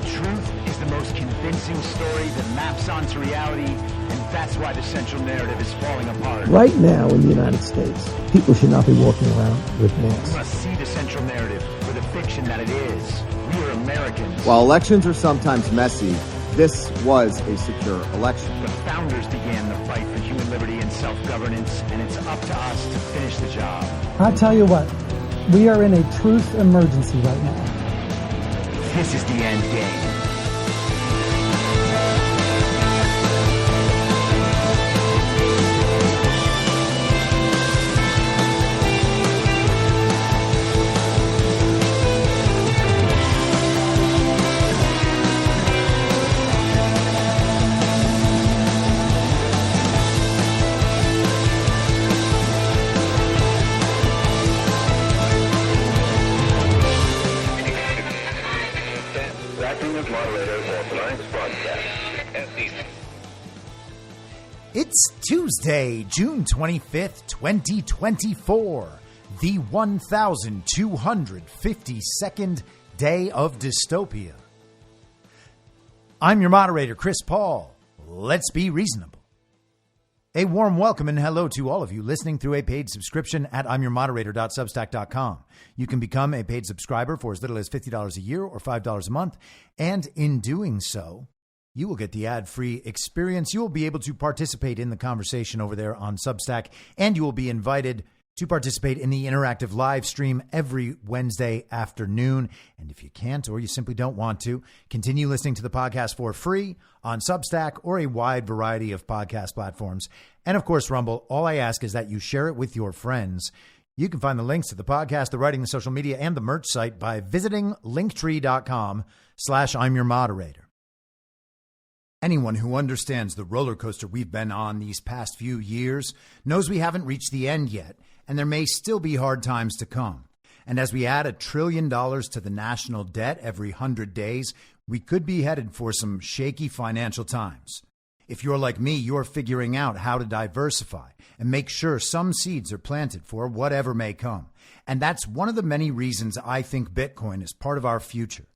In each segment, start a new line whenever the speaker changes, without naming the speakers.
truth is the most convincing story that maps onto reality, and that's why the central narrative is falling apart.
Right now in the United States, people should not be walking around with masks.
We must see the central narrative for the fiction that it is. We are Americans.
While elections are sometimes messy, this was a secure election.
The founders began the fight for human liberty and self-governance, and it's up to us to finish the job.
I'll tell you what, we are in a truth emergency right now.
This is the end game.
It's Tuesday, June 25th, 2024, the 1,252nd day of dystopia. I'm your moderator, Chris Paul. Let's be reasonable. A warm welcome and hello to all of you listening through a paid subscription at imyourmoderator.substack.com. You can become a paid subscriber for as little as $50 a year or $5 a month, and in doing so, you will get the ad-free experience. You will be able to participate in the conversation over there on Substack, and you will be invited to participate in the interactive live stream every Wednesday afternoon. And if you can't or you simply don't want to, continue listening to the podcast for free on Substack or a wide variety of podcast platforms. And of course, Rumble, all I ask is that you share it with your friends. You can find the links to the podcast, the writing, the social media, and the merch site by visiting linktree.com/I'mYourModerator. Anyone who understands the roller coaster we've been on these past few years knows we haven't reached the end yet, and there may still be hard times to come. And as we add $1 trillion to the national debt every 100 days, we could be headed for some shaky financial times. If you're like me, you're figuring out how to diversify and make sure some seeds are planted for whatever may come. And that's one of the many reasons I think Bitcoin is part of our future.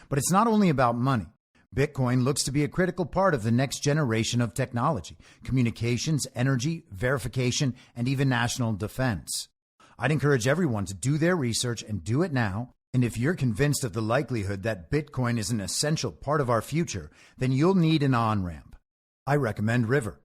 But it's not only about money. Bitcoin looks to be a critical part of the next generation of technology, communications, energy, verification, and even national defense. I'd encourage everyone to do their research and do it now. And if you're convinced of the likelihood that Bitcoin is an essential part of our future, then you'll need an on-ramp. I recommend River.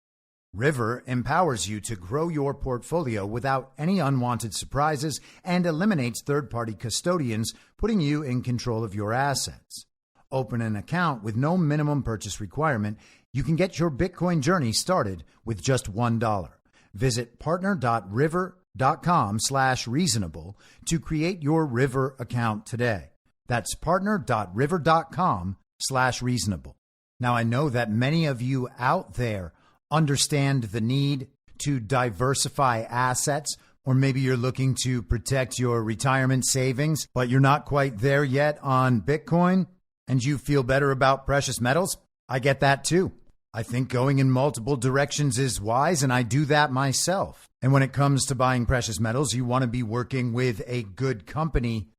River empowers you to grow your portfolio without any unwanted surprises and eliminates third-party custodians, putting you in control of your assets. Open an account with no minimum purchase requirement. You can get your Bitcoin journey started with just $1. Visit partner.river.com/reasonable to create your River account today. That's partner.river.com/reasonable. Now, I know that many of you out there understand the need to diversify assets, or maybe you're looking to protect your retirement savings, but you're not quite there yet on Bitcoin. And you feel better about precious metals? I get that too. I think going in multiple directions is wise, and I do that myself. And when it comes to buying precious metals, you want to be working with a good company.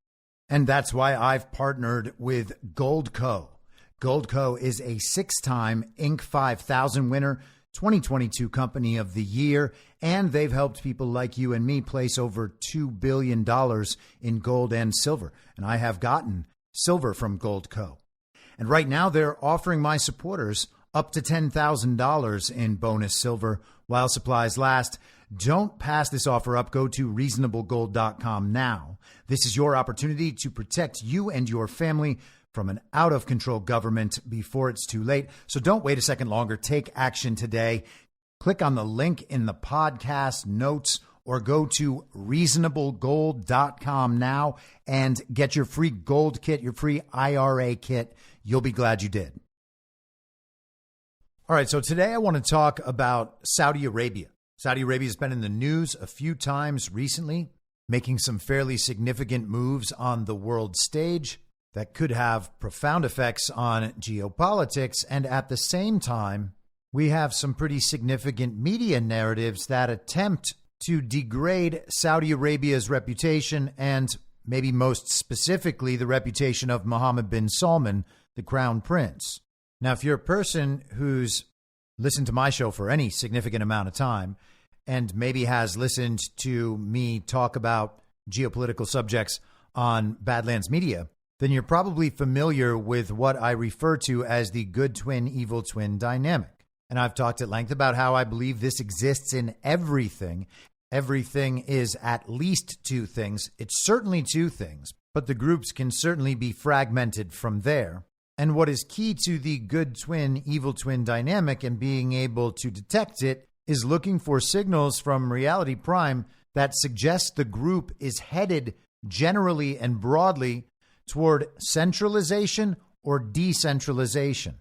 And that's why I've partnered with Goldco. Goldco is a 6-time Inc. 5000 winner, 2022 Company of the Year, and they've helped people like you and me place over $2 billion in gold and silver. And I have gotten silver from Goldco. And right now they're offering my supporters up to $10,000 in bonus silver while supplies last. Don't pass this offer up. Go to reasonablegold.com now. This is your opportunity to protect you and your family from an out-of-control government before it's too late. So don't wait a second longer. Take action today. Click on the link in the podcast notes or go to reasonablegold.com now and get your free gold kit, your free IRA kit. You'll be glad you did. All right, so today I want to talk about Saudi Arabia. Saudi Arabia has been in the news a few times recently, making some fairly significant moves on the world stage that could have profound effects on geopolitics. And at the same time, we have some pretty significant media narratives that attempt to degrade Saudi Arabia's reputation and maybe most specifically the reputation of Mohammed bin Salman, the crown prince. Now, if you're a person who's listened to my show for any significant amount of time and maybe has listened to me talk about geopolitical subjects on Badlands Media, then you're probably familiar with what I refer to as the good twin, evil twin dynamic. And I've talked at length about how I believe this exists in everything. Everything is at least two things. It's certainly two things, but the groups can certainly be fragmented from there. And what is key to the good twin, evil twin dynamic and being able to detect it is looking for signals from reality prime that suggest the group is headed generally and broadly toward centralization or decentralization.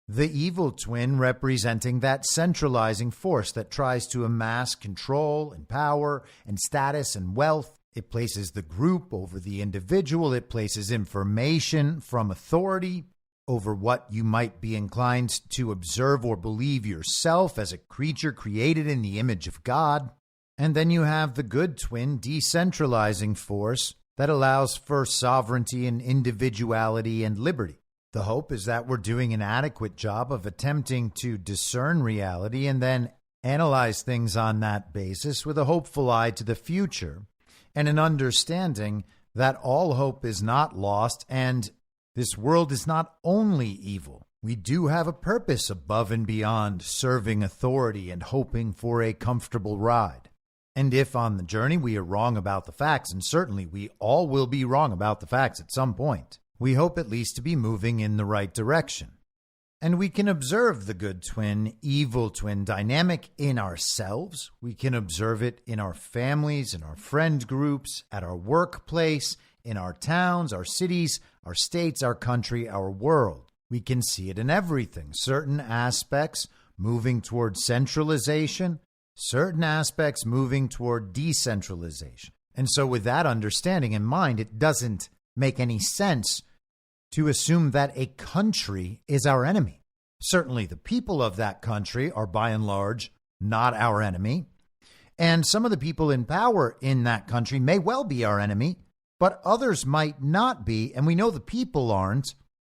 The evil twin representing that centralizing force that tries to amass control and power and status and wealth. It places the group over the individual. It places information from authority over what you might be inclined to observe or believe yourself as a creature created in the image of God. And then you have the good twin decentralizing force that allows for sovereignty and individuality and liberty. The hope is that we're doing an adequate job of attempting to discern reality and then analyze things on that basis with a hopeful eye to the future and an understanding that all hope is not lost and this world is not only evil. We do have a purpose above and beyond serving authority and hoping for a comfortable ride. And if on the journey we are wrong about the facts, and certainly we all will be wrong about the facts at some point, we hope at least to be moving in the right direction. And we can observe the good twin, evil twin dynamic in ourselves. We can observe it in our families, in our friend groups, at our workplace, in our towns, our cities, our states, our country, our world. We can see it in everything. Certain aspects moving toward centralization, certain aspects moving toward decentralization. And so with that understanding in mind, it doesn't make any sense to assume that a country is our enemy. Certainly the people of that country are by and large not our enemy. And some of the people in power in that country may well be our enemy, but others might not be, and we know the people aren't.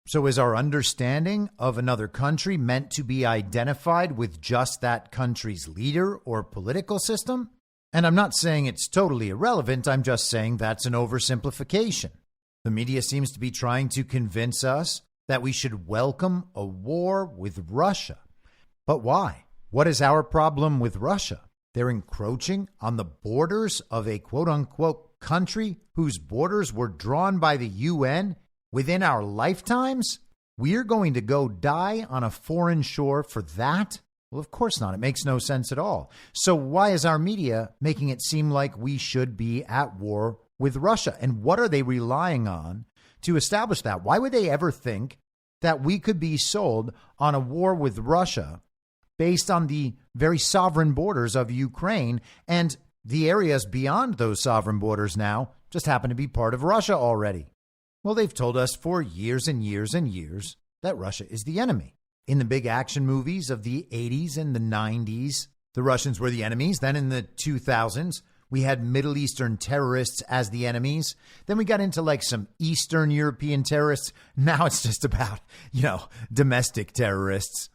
So is our understanding of another country meant to be identified with just that country's leader or political system? And I'm not saying it's totally irrelevant, I'm just saying that's an oversimplification. The media seems to be trying to convince us that we should welcome a war with Russia. But why? What is our problem with Russia? They're encroaching on the borders of a quote-unquote country whose borders were drawn by the UN within our lifetimes? We're going to go die on a foreign shore for that? Well, of course not. It makes no sense at all. So why is our media making it seem like we should be at war with Russia? And what are they relying on to establish that? Why would they ever think that we could be sold on a war with Russia based on the very sovereign borders of Ukraine, and the areas beyond those sovereign borders now just happen to be part of Russia already? Well, they've told us for years and years and years that Russia is the enemy. In the big action movies of the 80s and the 90s, the Russians were the enemies. Then in the 2000s, we had Middle Eastern terrorists as the enemies. Then we got into like some Eastern European terrorists. Now it's just about, domestic terrorists.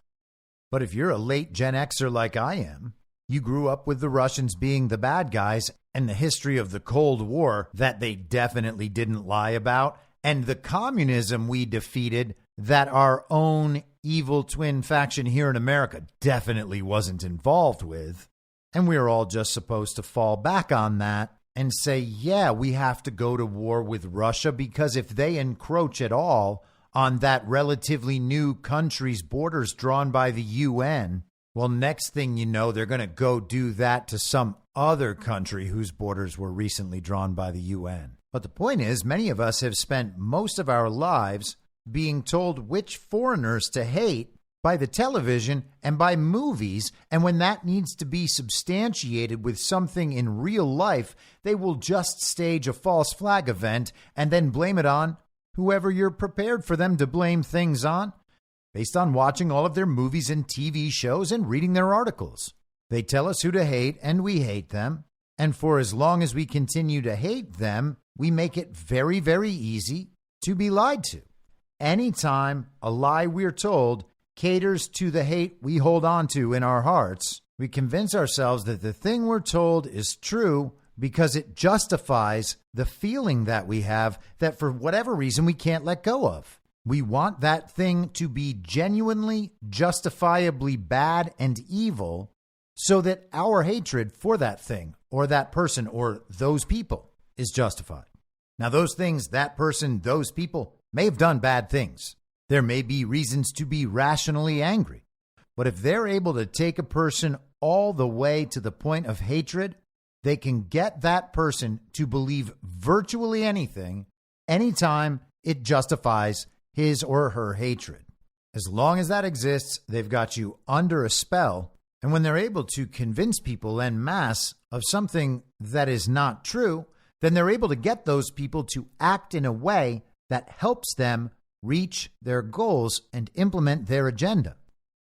But if you're a late Gen Xer like I am, you grew up with the Russians being the bad guys and the history of the Cold War that they definitely didn't lie about, and the communism we defeated that our own evil twin faction here in America definitely wasn't involved with. And we are all just supposed to fall back on that and say, yeah, we have to go to war with Russia because if they encroach at all on that relatively new country's borders drawn by the UN, well, next thing you know, they're going to go do that to some other country whose borders were recently drawn by the UN. But the point is, many of us have spent most of our lives being told which foreigners to hate by the television and by movies, and when that needs to be substantiated with something in real life, they will just stage a false flag event and then blame it on whoever you're prepared for them to blame things on, based on watching all of their movies and TV shows and reading their articles. They tell us who to hate, and we hate them. And for as long as we continue to hate them, we make it very, very easy to be lied to. anytime a lie we're told caters to the hate we hold on to in our hearts, we convince ourselves that the thing we're told is true because it justifies the feeling that we have that for whatever reason we can't let go of. We want that thing to be genuinely, justifiably bad and evil so that our hatred for that thing or that person or those people is justified. Now, those things, that person, those people may have done bad things. There may be reasons to be rationally angry. But if they're able to take a person all the way to the point of hatred, they can get that person to believe virtually anything, anytime it justifies his or her hatred. As long as that exists, they've got you under a spell. And when they're able to convince people en masse of something that is not true, then they're able to get those people to act in a way that helps them reach their goals and implement their agenda.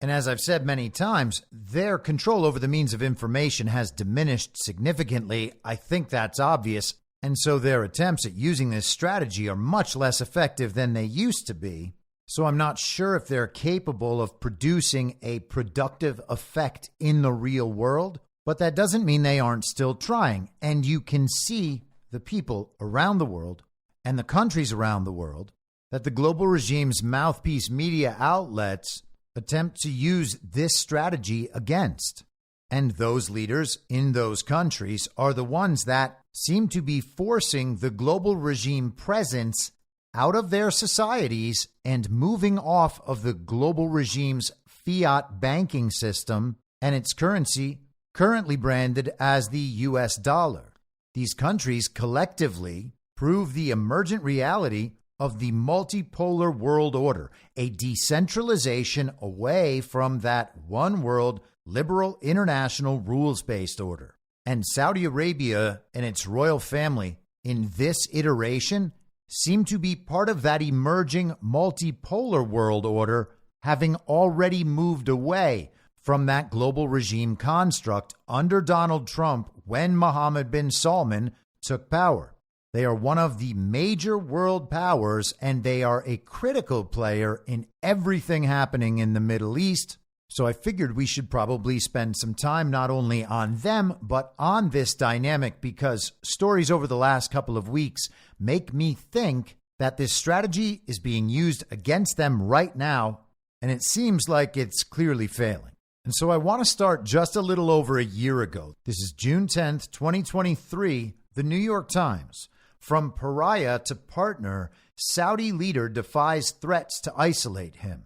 And as I've said many times, their control over the means of information has diminished significantly. I think that's obvious. And so their attempts at using this strategy are much less effective than they used to be. So I'm not sure if they're capable of producing a productive effect in the real world, but that doesn't mean they aren't still trying. And you can see the people around the world and the countries around the world that the global regime's mouthpiece media outlets attempt to use this strategy against. And those leaders in those countries are the ones that seem to be forcing the global regime presence out of their societies and moving off of the global regime's fiat banking system and its currency, currently branded as the US dollar. These countries collectively prove the emergent reality of the multipolar world order, a decentralization away from that one world, liberal, international, rules-based order. And Saudi Arabia and its royal family in this iteration seem to be part of that emerging multipolar world order, having already moved away from that global regime construct under Donald Trump when Mohammed bin Salman took power. They are one of the major world powers, and they are a critical player in everything happening in the Middle East. So I figured we should probably spend some time not only on them, but on this dynamic, because stories over the last couple of weeks make me think that this strategy is being used against them right now, and it seems like it's clearly failing. And so I want to start just a little over a year ago. This is June 10th, 2023, the New York Times. From pariah to partner, Saudi leader defies threats to isolate him.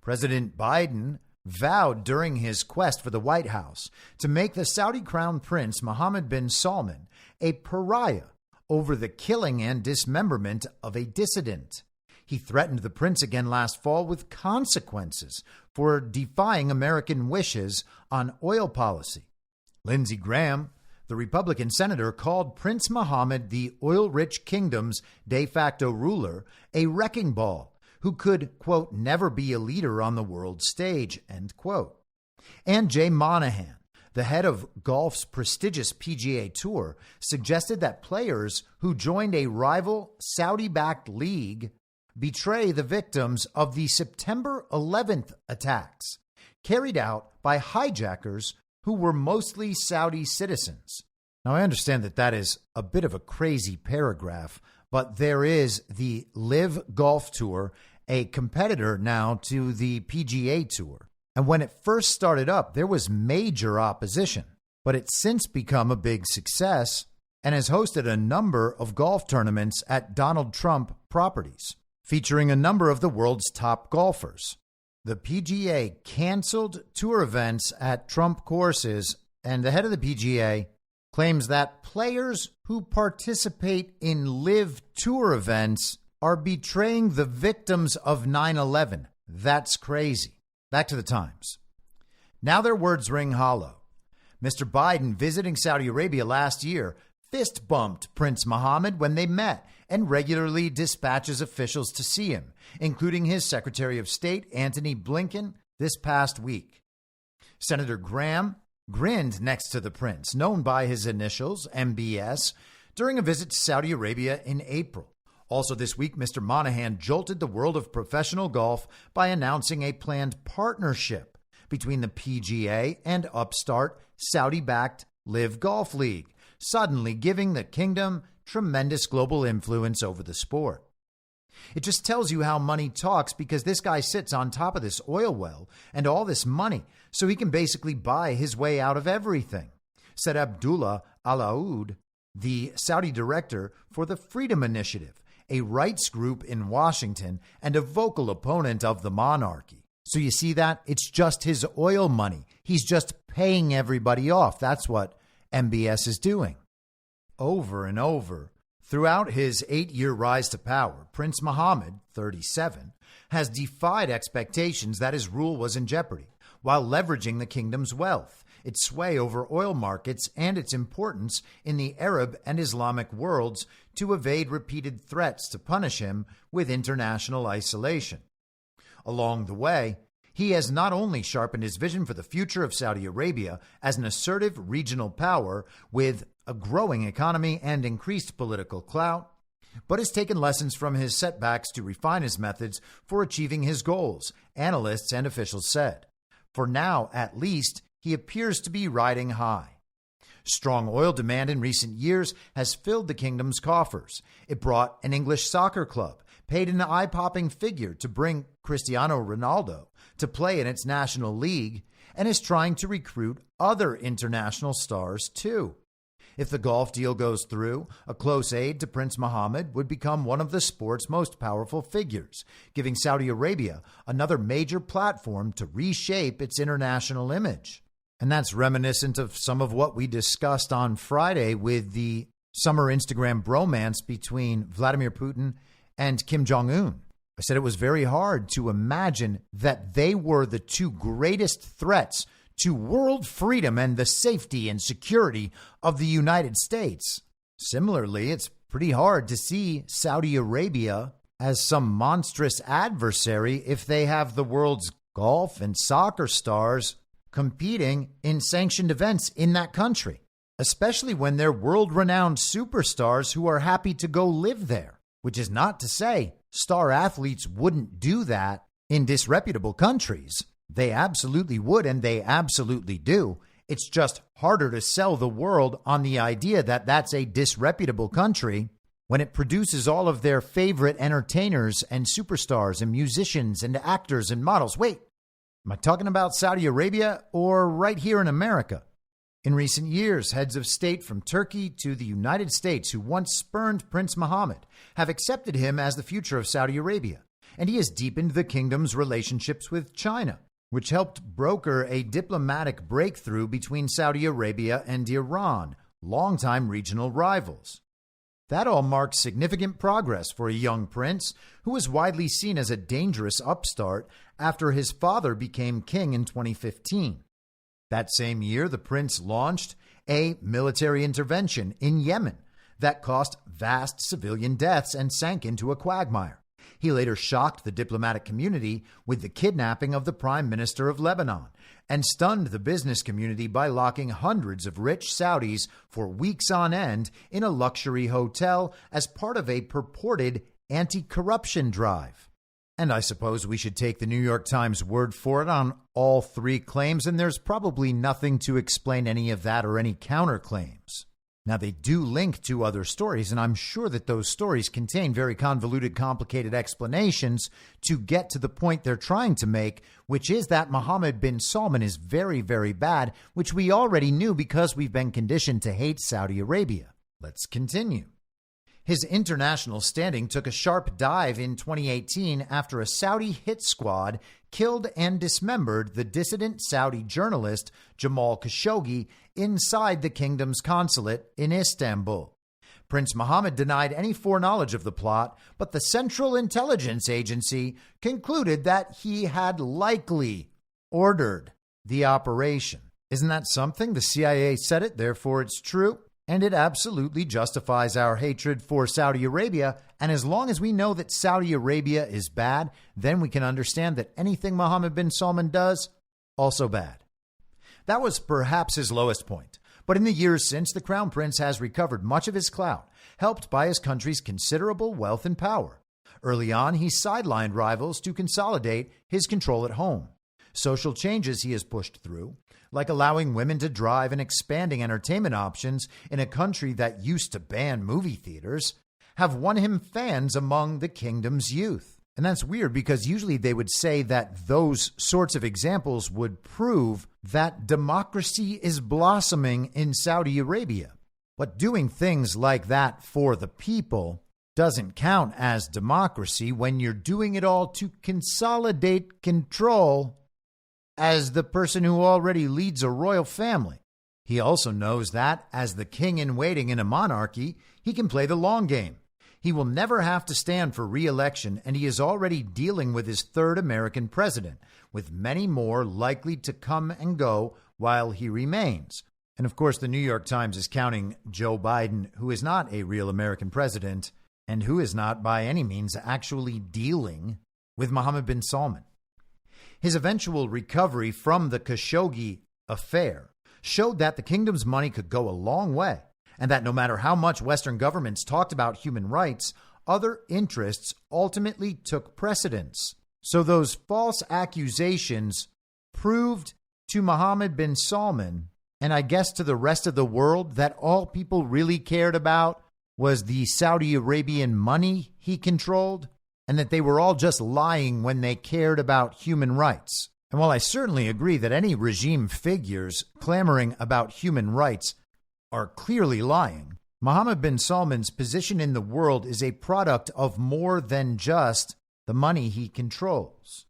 President Biden vowed during his quest for the White House to make the Saudi crown prince Mohammed bin Salman a pariah over the killing and dismemberment of a dissident. He threatened the prince again last fall with consequences for defying American wishes on oil policy. Lindsey Graham, the Republican senator, called Prince Mohammed the oil-rich kingdom's de facto ruler, a wrecking ball who could, quote, never be a leader on the world stage, end quote. And Jay Monahan, the head of golf's prestigious PGA Tour, suggested that players who joined a rival Saudi-backed league betray the victims of the September 11th attacks carried out by hijackers who were mostly Saudi citizens. Now, I understand that that is a bit of a crazy paragraph, but there is the Live Golf Tour, a competitor now to the PGA Tour. And when it first started up, there was major opposition, but it's since become a big success and has hosted a number of golf tournaments at Donald Trump properties, featuring a number of the world's top golfers. The PGA canceled tour events at Trump courses, and the head of the PGA claims that players who participate in live tour events are betraying the victims of 9/11. That's crazy. Back to the Times. Now their words ring hollow. Mr. Biden, visiting Saudi Arabia last year, fist bumped Prince Mohammed when they met and regularly dispatches officials to see him, including his Secretary of State, Antony Blinken, this past week. Senator Graham grinned next to the prince, known by his initials, MBS, during a visit to Saudi Arabia in April. Also this week, Mr. Monahan jolted the world of professional golf by announcing a planned partnership between the PGA and upstart Saudi-backed Live Golf League, suddenly giving the kingdom tremendous global influence over the sport. It just tells you how money talks, because this guy sits on top of this oil well and all this money, so he can basically buy his way out of everything, said Abdullah Al-Aoud, the Saudi director for the Freedom Initiative, a rights group in Washington and a vocal opponent of the monarchy. So you see that? It's just his oil money. He's just paying everybody off. That's what MBS is doing. Over and over, throughout his 8-year rise to power, Prince Mohammed, 37, has defied expectations that his rule was in jeopardy, while leveraging the kingdom's wealth, its sway over oil markets, and its importance in the Arab and Islamic worlds to evade repeated threats to punish him with international isolation. Along the way, he has not only sharpened his vision for the future of Saudi Arabia as an assertive regional power with a growing economy and increased political clout, but has taken lessons from his setbacks to refine his methods for achieving his goals, analysts and officials said. For now, at least, he appears to be riding high. Strong oil demand in recent years has filled the kingdom's coffers. It brought an English soccer club, paid an eye-popping figure to bring Cristiano Ronaldo to play in its national league, and is trying to recruit other international stars too. If the golf deal goes through, a close aide to Prince Mohammed would become one of the sport's most powerful figures, giving Saudi Arabia another major platform to reshape its international image. And that's reminiscent of some of what we discussed on Friday with the summer Instagram bromance between Vladimir Putin and Kim Jong-un. I said it was very hard to imagine that they were the two greatest threats to world freedom and the safety and security of the United States. Similarly, it's pretty hard to see Saudi Arabia as some monstrous adversary if they have the world's golf and soccer stars competing in sanctioned events in that country, especially when they're world-renowned superstars who are happy to go live there, which is not to say star athletes wouldn't do that in disreputable countries. They absolutely would, and they absolutely do. It's just harder to sell the world on the idea that that's a disreputable country when it produces all of their favorite entertainers and superstars and musicians and actors and models. Wait, am I talking about Saudi Arabia or right here in America? In recent years, heads of state from Turkey to the United States who once spurned Prince Mohammed have accepted him as the future of Saudi Arabia, and he has deepened the kingdom's relationships with China, which helped broker a diplomatic breakthrough between Saudi Arabia and Iran, longtime regional rivals. That all marks significant progress for a young prince who was widely seen as a dangerous upstart after his father became king in 2015. That same year, the prince launched a military intervention in Yemen that cost vast civilian deaths and sank into a quagmire. He later shocked the diplomatic community with the kidnapping of the Prime Minister of Lebanon and stunned the business community by locking hundreds of rich Saudis for weeks on end in a luxury hotel as part of a purported anti-corruption drive. And I suppose we should take the New York Times word for it on all three claims, and there's probably nothing to explain any of that or any counterclaims. Now, they do link to other stories, and I'm sure that those stories contain very convoluted, complicated explanations to get to the point they're trying to make, which is that Mohammed bin Salman is very, very bad, which we already knew because we've been conditioned to hate Saudi Arabia. Let's continue. His international standing took a sharp dive in 2018 after a Saudi hit squad killed and dismembered the dissident Saudi journalist Jamal Khashoggi inside the kingdom's consulate in Istanbul. Prince Mohammed denied any foreknowledge of the plot, but the Central Intelligence Agency concluded that he had likely ordered the operation. Isn't that something? The CIA said it, therefore it's true. And it absolutely justifies our hatred for Saudi Arabia. And as long as we know that Saudi Arabia is bad, then we can understand that anything Mohammed bin Salman does, also bad. That was perhaps his lowest point. But in the years since, the Crown Prince has recovered much of his clout, helped by his country's considerable wealth and power. Early on, he sidelined rivals to consolidate his control at home. Social changes he has pushed through, like allowing women to drive and expanding entertainment options in a country that used to ban movie theaters, have won him fans among the kingdom's youth. And that's weird because usually they would say that those sorts of examples would prove that democracy is blossoming in Saudi Arabia. But doing things like that for the people doesn't count as democracy when you're doing it all to consolidate control as the person who already leads a royal family. He also knows that, as the king in waiting in a monarchy, he can play the long game. He will never have to stand for re-election, and he is already dealing with his third American president, with many more likely to come and go while he remains. And of course, the New York Times is counting Joe Biden, who is not a real American president, and who is not by any means actually dealing with Mohammed bin Salman. His eventual recovery from the Khashoggi affair showed that the kingdom's money could go a long way, and that no matter how much Western governments talked about human rights, other interests ultimately took precedence. So those false accusations proved to Mohammed bin Salman, and I guess to the rest of the world, that all people really cared about was the Saudi Arabian money he controlled, and that they were all just lying when they cared about human rights. And while I certainly agree that any regime figures clamoring about human rights are clearly lying, Mohammed bin Salman's position in the world is a product of more than just the money he controls.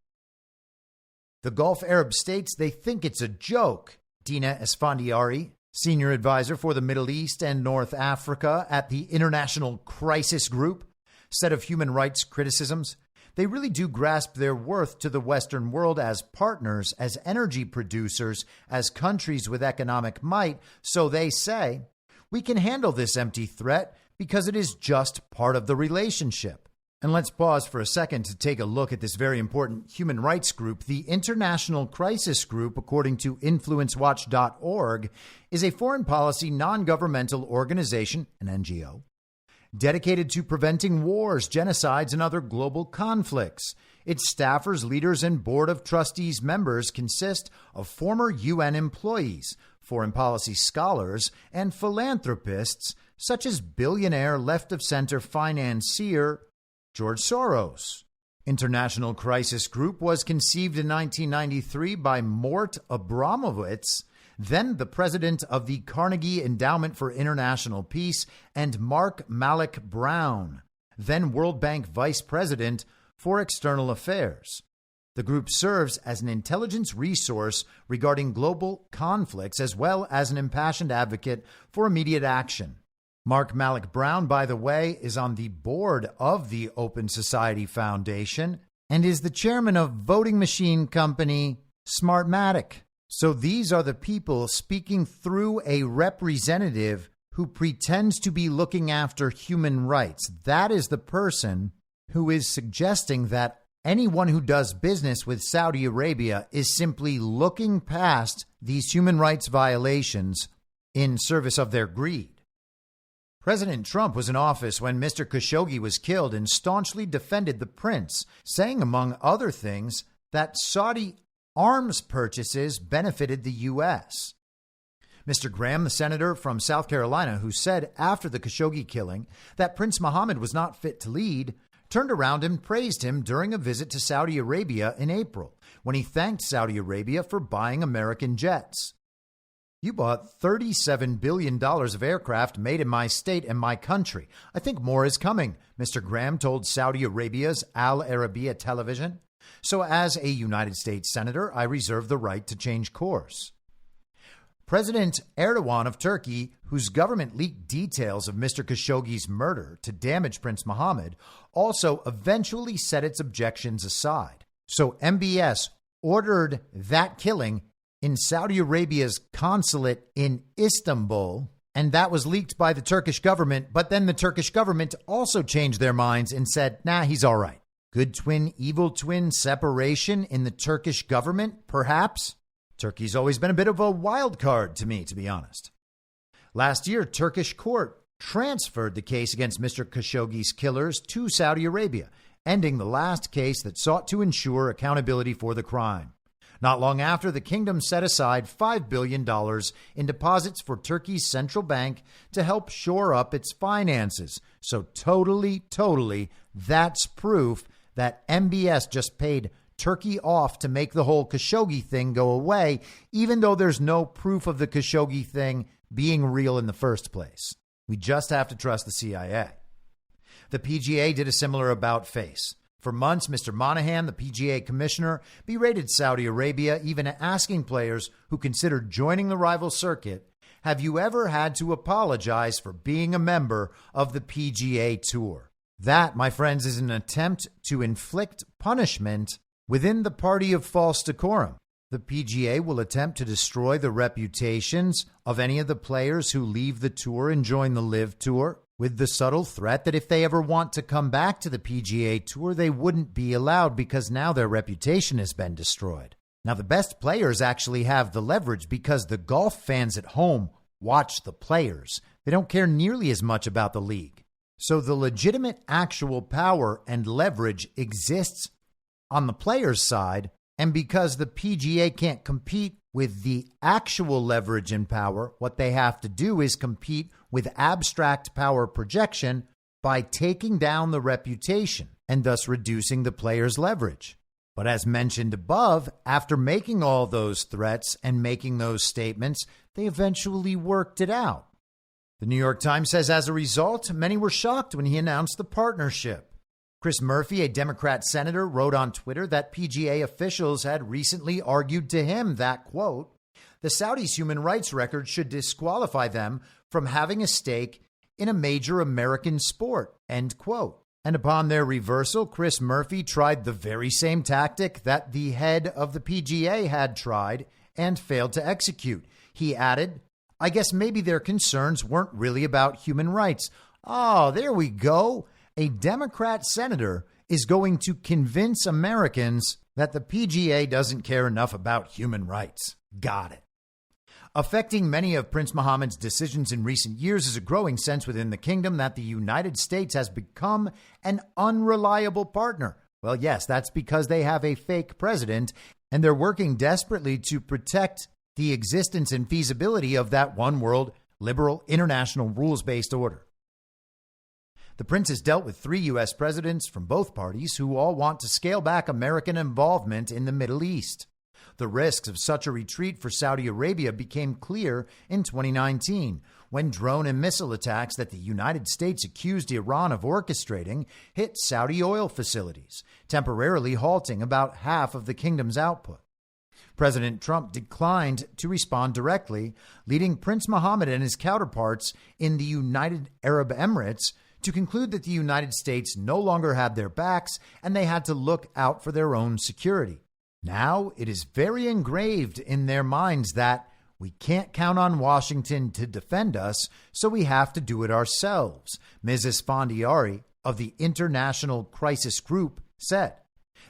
The Gulf Arab states, they think it's a joke. Dina Esfandiari, senior advisor for the Middle East and North Africa at the International Crisis Group, said of human rights criticisms, they really do grasp their worth to the Western world as partners, as energy producers, as countries with economic might. So they say, we can handle this empty threat because it is just part of the relationship. And let's pause for a second to take a look at this very important human rights group. The International Crisis Group, according to InfluenceWatch.org, is a foreign policy non-governmental organization, an NGO, dedicated to preventing wars, genocides, and other global conflicts. Its staffers, leaders, and board of trustees members consist of former UN employees, foreign policy scholars, and philanthropists such as billionaire left-of-center financier George Soros. International Crisis Group was conceived in 1993 by Mort Abramowitz, then the president of the Carnegie Endowment for International Peace, and Mark Malek Brown, then World Bank vice president for external affairs. The group serves as an intelligence resource regarding global conflicts, as well as an impassioned advocate for immediate action. Mark Malek Brown, by the way, is on the board of the Open Society Foundation and is the chairman of voting machine company Smartmatic. So these are the people speaking through a representative who pretends to be looking after human rights. That is the person who is suggesting that anyone who does business with Saudi Arabia is simply looking past these human rights violations in service of their greed. President Trump was in office when Mr. Khashoggi was killed and staunchly defended the prince, saying, among other things, that Saudi arms purchases benefited the U.S. Mr. Graham, the senator from South Carolina, who said after the Khashoggi killing that Prince Mohammed was not fit to lead, turned around and praised him during a visit to Saudi Arabia in April, when he thanked Saudi Arabia for buying American jets. You bought $37 billion of aircraft made in my state and my country. I think more is coming, Mr. Graham told Saudi Arabia's Al Arabiya television. So as a United States senator, I reserve the right to change course. President Erdogan of Turkey, whose government leaked details of Mr. Khashoggi's murder to damage Prince Mohammed, also eventually set its objections aside. So MBS ordered that killing in Saudi Arabia's consulate in Istanbul, and that was leaked by the Turkish government. But then the Turkish government also changed their minds and said, nah, he's all right. Good twin, evil twin separation in the Turkish government, perhaps? Turkey's always been a bit of a wild card to me, to be honest. Last year, Turkish court transferred the case against Mr. Khashoggi's killers to Saudi Arabia, ending the last case that sought to ensure accountability for the crime. Not long after, the kingdom set aside $5 billion in deposits for Turkey's central bank to help shore up its finances. So totally, that's proof that MBS just paid Turkey off to make the whole Khashoggi thing go away, even though there's no proof of the Khashoggi thing being real in the first place. We just have to trust the CIA. The PGA did a similar about-face. For months, Mr. Monahan, the PGA commissioner, berated Saudi Arabia, even asking players who considered joining the rival circuit, have you ever had to apologize for being a member of the PGA Tour? That, my friends, is an attempt to inflict punishment within the party of false decorum. The PGA will attempt to destroy the reputations of any of the players who leave the tour and join the LIV Tour, with the subtle threat that if they ever want to come back to the PGA Tour, they wouldn't be allowed because now their reputation has been destroyed. Now, the best players actually have the leverage because the golf fans at home watch the players. They don't care nearly as much about the league. So the legitimate actual power and leverage exists on the players' side, and because the PGA can't compete with the actual leverage and power, what they have to do is compete with abstract power projection by taking down the reputation and thus reducing the players' leverage. But as mentioned above, after making all those threats and making those statements, they eventually worked it out. The New York Times says as a result, many were shocked when he announced the partnership. Chris Murphy, a Democrat senator, wrote on Twitter that PGA officials had recently argued to him that, quote, the Saudis' human rights record should disqualify them from having a stake in a major American sport, end quote. And upon their reversal, Chris Murphy tried the very same tactic that the head of the PGA had tried and failed to execute. He added, I guess maybe their concerns weren't really about human rights. Oh, there we go. A Democrat senator is going to convince Americans that the PGA doesn't care enough about human rights. Got it. Affecting many of Prince Mohammed's decisions in recent years is a growing sense within the kingdom that the United States has become an unreliable partner. Well, yes, that's because they have a fake president, and they're working desperately to protect the existence and feasibility of that one world, liberal, international, rules-based order. The prince has dealt with 3 U.S. presidents from both parties who all want to scale back American involvement in the Middle East. The risks of such a retreat for Saudi Arabia became clear in 2019 when drone and missile attacks that the United States accused Iran of orchestrating hit Saudi oil facilities, temporarily halting about half of the kingdom's output. President Trump declined to respond directly, leading Prince Mohammed and his counterparts in the United Arab Emirates to conclude that the United States no longer had their backs and they had to look out for their own security. Now it is very engraved in their minds that we can't count on Washington to defend us, so we have to do it ourselves, Mrs. Fondiari of the International Crisis Group said.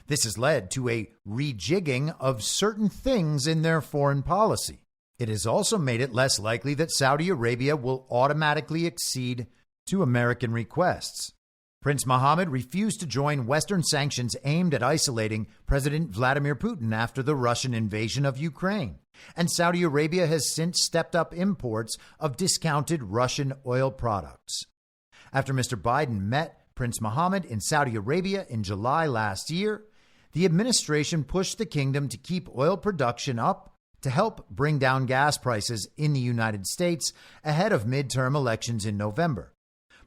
This has led to a rejigging of certain things in their foreign policy. It has also made it less likely that Saudi Arabia will automatically accede to American requests. Prince Mohammed refused to join Western sanctions aimed at isolating President Vladimir Putin after the Russian invasion of Ukraine. And Saudi Arabia has since stepped up imports of discounted Russian oil products. After Mr. Biden met Prince Mohammed in Saudi Arabia in July last year, the administration pushed the kingdom to keep oil production up to help bring down gas prices in the United States ahead of midterm elections in November.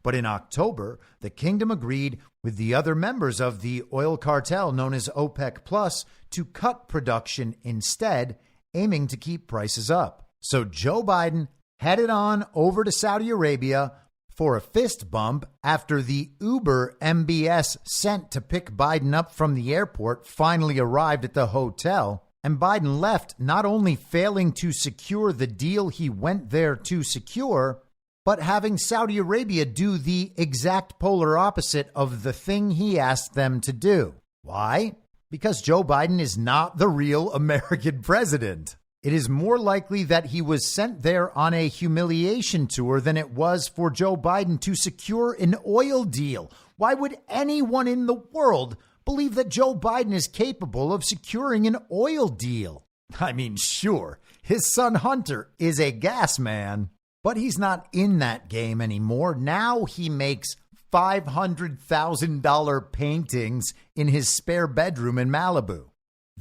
But in October, the kingdom agreed with the other members of the oil cartel known as OPEC Plus to cut production instead, aiming to keep prices up. So Joe Biden headed on over to Saudi Arabia for a fist bump after the Uber MBS sent to pick Biden up from the airport finally arrived at the hotel. And Biden left, not only failing to secure the deal he went there to secure, but having Saudi Arabia do the exact polar opposite of the thing he asked them to do. Why? Because Joe Biden is not the real American president. It is more likely that he was sent there on a humiliation tour than it was for Joe Biden to secure an oil deal. Why would anyone in the world believe that Joe Biden is capable of securing an oil deal? I mean, sure, his son Hunter is a gas man, but he's not in that game anymore. Now he makes $500,000 paintings in his spare bedroom in Malibu.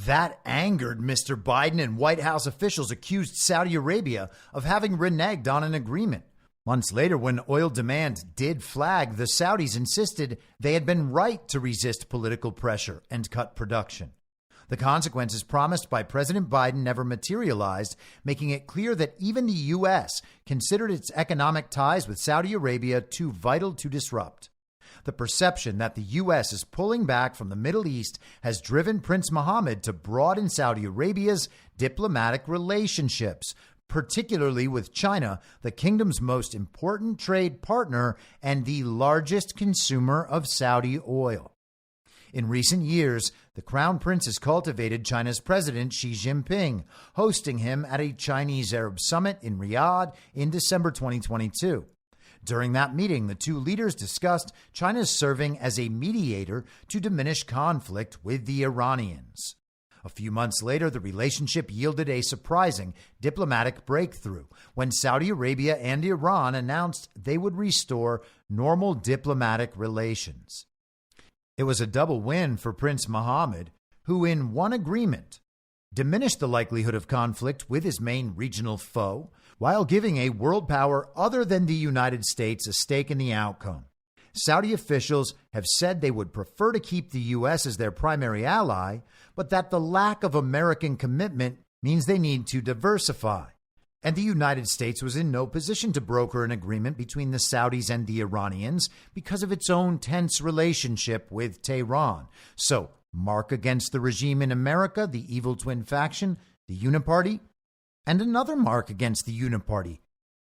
That angered Mr. Biden, and White House officials accused Saudi Arabia of having reneged on an agreement. Months later, when oil demand did flag, the Saudis insisted they had been right to resist political pressure and cut production. The consequences promised by President Biden never materialized, making it clear that even the U.S. considered its economic ties with Saudi Arabia too vital to disrupt. The perception that the U.S. is pulling back from the Middle East has driven Prince Mohammed to broaden Saudi Arabia's diplomatic relationships, particularly with China, the kingdom's most important trade partner and the largest consumer of Saudi oil. In recent years, the Crown Prince has cultivated China's President Xi Jinping, hosting him at a Chinese Arab summit in Riyadh in December 2022. During that meeting, the two leaders discussed China's serving as a mediator to diminish conflict with the Iranians. A few months later, the relationship yielded a surprising diplomatic breakthrough when Saudi Arabia and Iran announced they would restore normal diplomatic relations. It was a double win for Prince Mohammed, who in one agreement diminished the likelihood of conflict with his main regional foe, while giving a world power other than the United States a stake in the outcome. Saudi officials have said they would prefer to keep the U.S. as their primary ally, but that the lack of American commitment means they need to diversify. And the United States was in no position to broker an agreement between the Saudis and the Iranians because of its own tense relationship with Tehran. So, mark against the regime in America, the evil twin faction, the Uniparty, and another mark against the Uniparty.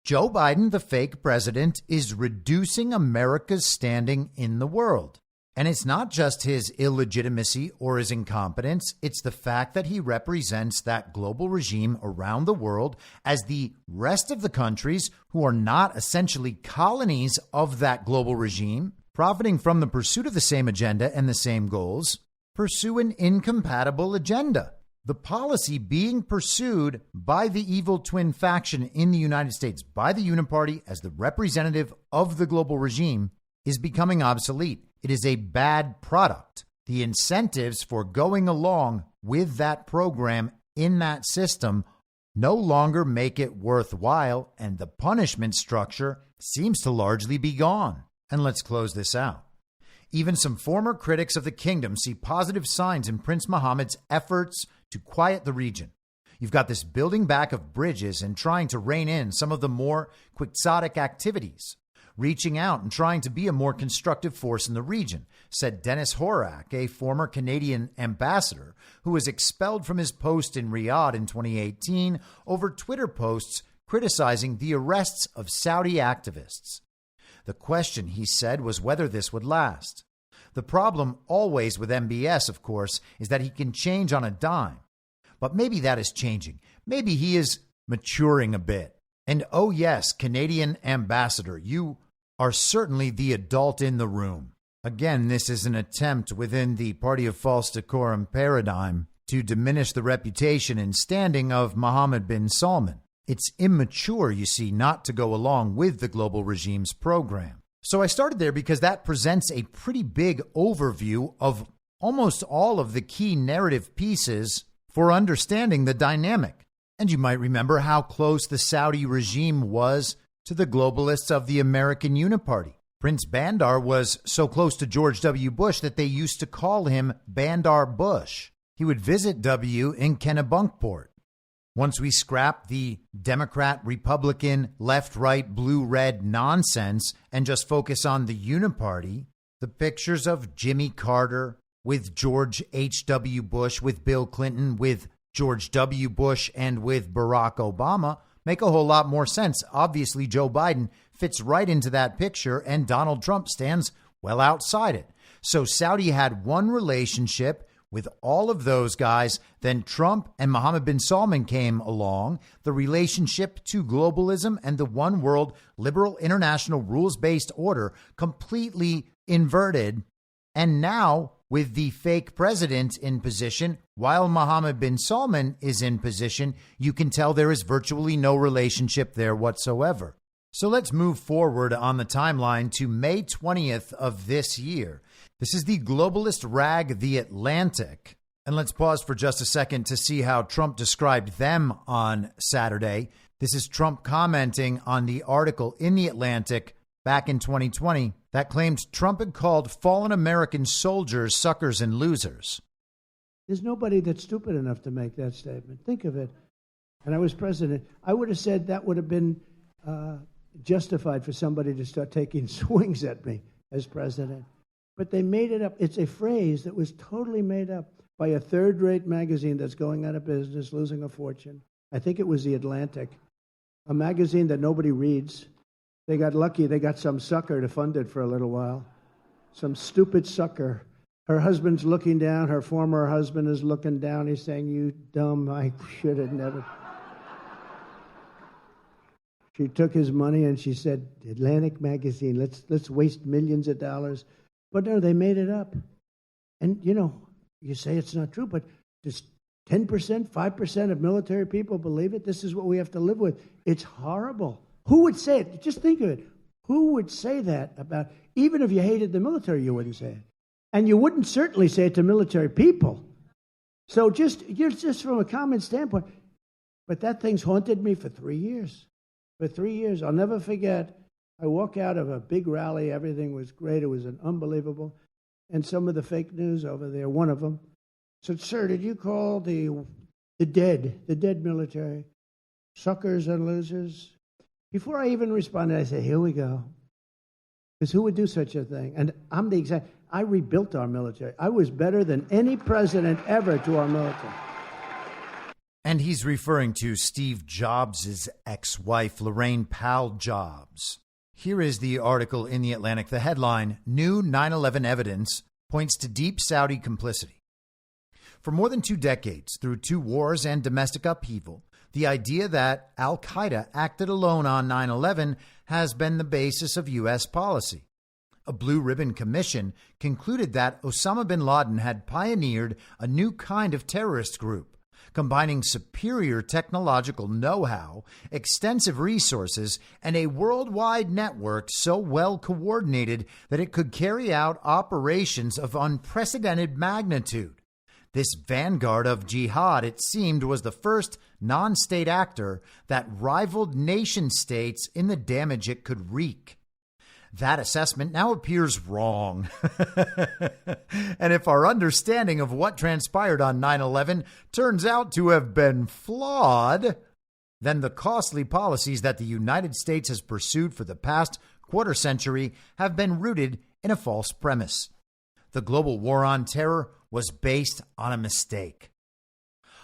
Joe Biden, the fake president, is reducing America's standing in the world. And it's not just his illegitimacy or his incompetence. It's the fact that he represents that global regime around the world as the rest of the countries who are not essentially colonies of that global regime, profiting from the pursuit of the same agenda and the same goals, pursue an incompatible agenda. The policy being pursued by the evil twin faction in the United States, by the Uniparty as the representative of the global regime, is becoming obsolete. It is a bad product. The incentives for going along with that program in that system no longer make it worthwhile, and the punishment structure seems to largely be gone. And let's close this out. Even some former critics of the kingdom see positive signs in Prince Mohammed's efforts to quiet the region. You've got this building back of bridges and trying to rein in some of the more quixotic activities, reaching out and trying to be a more constructive force in the region, said Dennis Horak, a former Canadian ambassador who was expelled from his post in Riyadh in 2018 over Twitter posts criticizing the arrests of Saudi activists. The question, he said, was whether this would last. The problem always with MBS, of course, is that he can change on a dime. But maybe that is changing. Maybe he is maturing a bit. And oh yes, Canadian ambassador, you are certainly the adult in the room. Again, this is an attempt within the party of false decorum paradigm to diminish the reputation and standing of Mohammed bin Salman. It's immature, you see, not to go along with the global regime's program. So I started there because that presents a pretty big overview of almost all of the key narrative pieces for understanding the dynamic. And you might remember how close the Saudi regime was to the globalists of the American Uniparty. Prince Bandar was so close to George W. Bush that they used to call him Bandar Bush. He would visit W in Kennebunkport. Once we scrap the Democrat, Republican, left, right, blue, red nonsense and just focus on the Uniparty, the pictures of Jimmy Carter with George H.W. Bush, with Bill Clinton, with George W. Bush, and with Barack Obama make a whole lot more sense. Obviously, Joe Biden fits right into that picture, and Donald Trump stands well outside it. So Saudi had one relationship With all of those guys, then Trump and Mohammed bin Salman came along. The relationship to globalism and the one world liberal international rules-based order completely inverted. And now, with the fake president in position, while Mohammed bin Salman is in position, you can tell there is virtually no relationship there whatsoever. So let's move forward on the timeline to May 20th of this year. This is the globalist rag, The Atlantic. And let's pause for just a second to see how Trump described them on Saturday. This is Trump commenting on the article in The Atlantic back in 2020 that claimed Trump had called fallen American soldiers suckers and losers.
There's nobody that's stupid enough to make that statement. Think of it. And I was president. I would have said that would have been justified for somebody to start taking swings at me as president. But they made it up. It's a phrase that was totally made up by a third-rate magazine that's going out of business, losing a fortune. I think it was The Atlantic, a magazine that nobody reads. They got lucky. They got some sucker to fund it for a little while. Some stupid sucker. Her husband's looking down. Her former husband is looking down. He's saying, "You dumb, I should have never." She took his money and she said, "Atlantic magazine, let's waste millions of dollars." But no, they made it up. And, you say it's not true, but does 10%, 5% of military people believe it? This is what we have to live with. It's horrible. Who would say it? Just think of it. Who would say that about, even if you hated the military, you wouldn't say it. And you wouldn't certainly say it to military people. So just from a common standpoint. But that thing's haunted me for 3 years. For 3 years. I'll never forget. I walk out of a big rally. Everything was great. It was an unbelievable. And some of the fake news over there, one of them, said, "Sir, did you call the dead military, suckers and losers?" Before I even responded, I said, "Here we go." Because who would do such a thing? And I rebuilt our military. I was better than any president ever to our military.
And he's referring to Steve Jobs' ex-wife, Lorraine Powell Jobs. Here is the article in The Atlantic. The headline, "New 9/11 Evidence Points to Deep Saudi Complicity." For more than 2 decades, through 2 wars and domestic upheaval, the idea that al-Qaeda acted alone on 9/11 has been the basis of U.S. policy. A Blue Ribbon Commission concluded that Osama bin Laden had pioneered a new kind of terrorist group, combining superior technological know-how, extensive resources, and a worldwide network so well coordinated that it could carry out operations of unprecedented magnitude. This vanguard of jihad, it seemed, was the first non-state actor that rivaled nation-states in the damage it could wreak. That assessment now appears wrong. And if our understanding of what transpired on 9/11 turns out to have been flawed, then the costly policies that the United States has pursued for the past quarter century have been rooted in a false premise. The global war on terror was based on a mistake.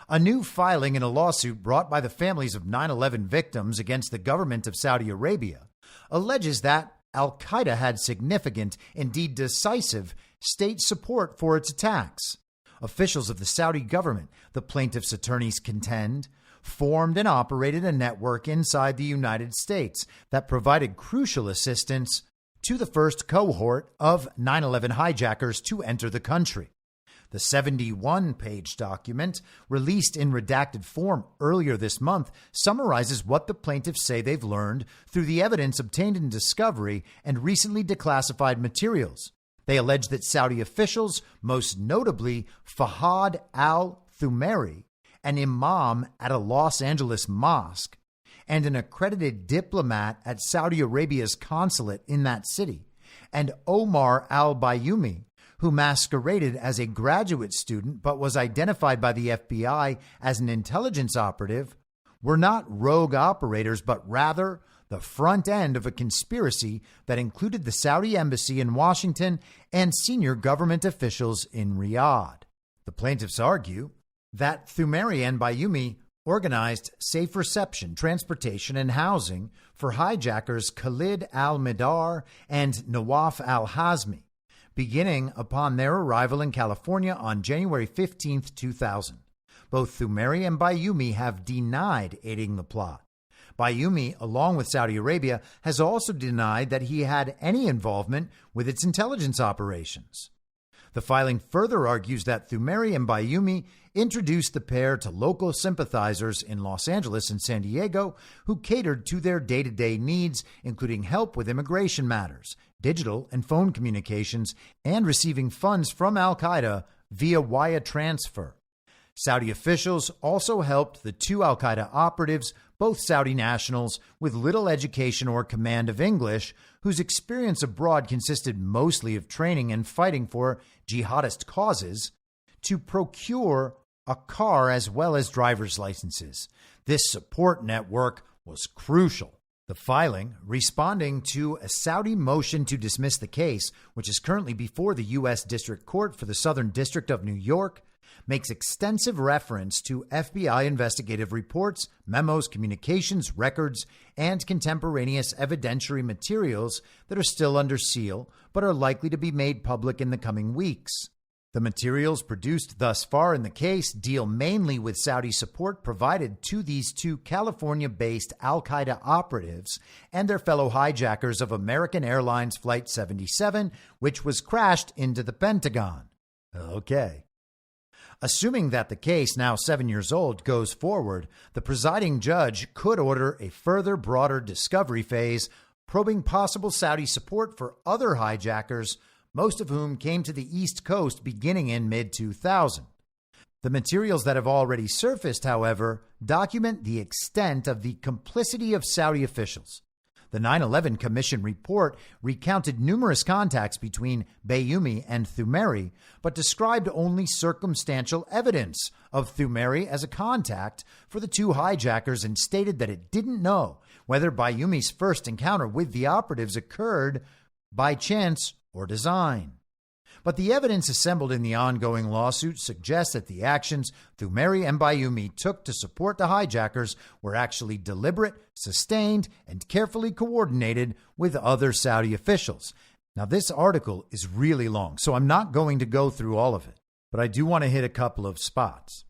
A new filing in a lawsuit brought by the families of 9/11 victims against the government of Saudi Arabia alleges that al-Qaeda had significant, indeed decisive, state support for its attacks. Officials of the Saudi government, the plaintiffs' attorneys contend, formed and operated a network inside the United States that provided crucial assistance to the first cohort of 9/11 hijackers to enter the country. The 71-page document, released in redacted form earlier this month, summarizes what the plaintiffs say they've learned through the evidence obtained in discovery and recently declassified materials. They allege that Saudi officials, most notably Fahad al-Thumairi, an imam at a Los Angeles mosque, and an accredited diplomat at Saudi Arabia's consulate in that city, and Omar al-Bayoumi, who masqueraded as a graduate student but was identified by the FBI as an intelligence operative, were not rogue operators, but rather the front end of a conspiracy that included the Saudi embassy in Washington and senior government officials in Riyadh. The plaintiffs argue that Thumairi and Bayoumi organized safe reception, transportation, and housing for hijackers Khalid al-Mihdhar and Nawaf al-Hazmi, beginning upon their arrival in California on January 15, 2000. Both Thumeri and Bayoumi have denied aiding the plot. Bayoumi, along with Saudi Arabia, has also denied that he had any involvement with its intelligence operations. The filing further argues that Thumeri and Bayoumi introduced the pair to local sympathizers in Los Angeles and San Diego who catered to their day-to-day needs, including help with immigration matters, digital and phone communications, and receiving funds from al-Qaeda via wire transfer. Saudi officials also helped the two al-Qaeda operatives, both Saudi nationals with little education or command of English, whose experience abroad consisted mostly of training and fighting for jihadist causes, to procure a car as well as driver's licenses. This support network was crucial. The filing, responding to a Saudi motion to dismiss the case, which is currently before the U.S. District Court for the Southern District of New York, makes extensive reference to FBI investigative reports, memos, communications, records, and contemporaneous evidentiary materials that are still under seal but are likely to be made public in the coming weeks. The materials produced thus far in the case deal mainly with Saudi support provided to these two California-based al-Qaeda operatives and their fellow hijackers of American Airlines Flight 77, which was crashed into the Pentagon. Okay. Assuming that the case, now 7 years old, goes forward, the presiding judge could order a further broader discovery phase, probing possible Saudi support for other hijackers, most of whom came to the East Coast beginning in mid-2000. The materials that have already surfaced, however, document the extent of the complicity of Saudi officials. The 9/11 Commission report recounted numerous contacts between Bayoumi and Thumeri, but described only circumstantial evidence of Thumeri as a contact for the two hijackers and stated that it didn't know whether Bayoumi's first encounter with the operatives occurred by chance or design. But the evidence assembled in the ongoing lawsuit suggests that the actions Thumeri and Bayoumi took to support the hijackers were actually deliberate, sustained, and carefully coordinated with other Saudi officials. Now, this article is really long, so I'm not going to go through all of it, but I do want to hit a couple of spots.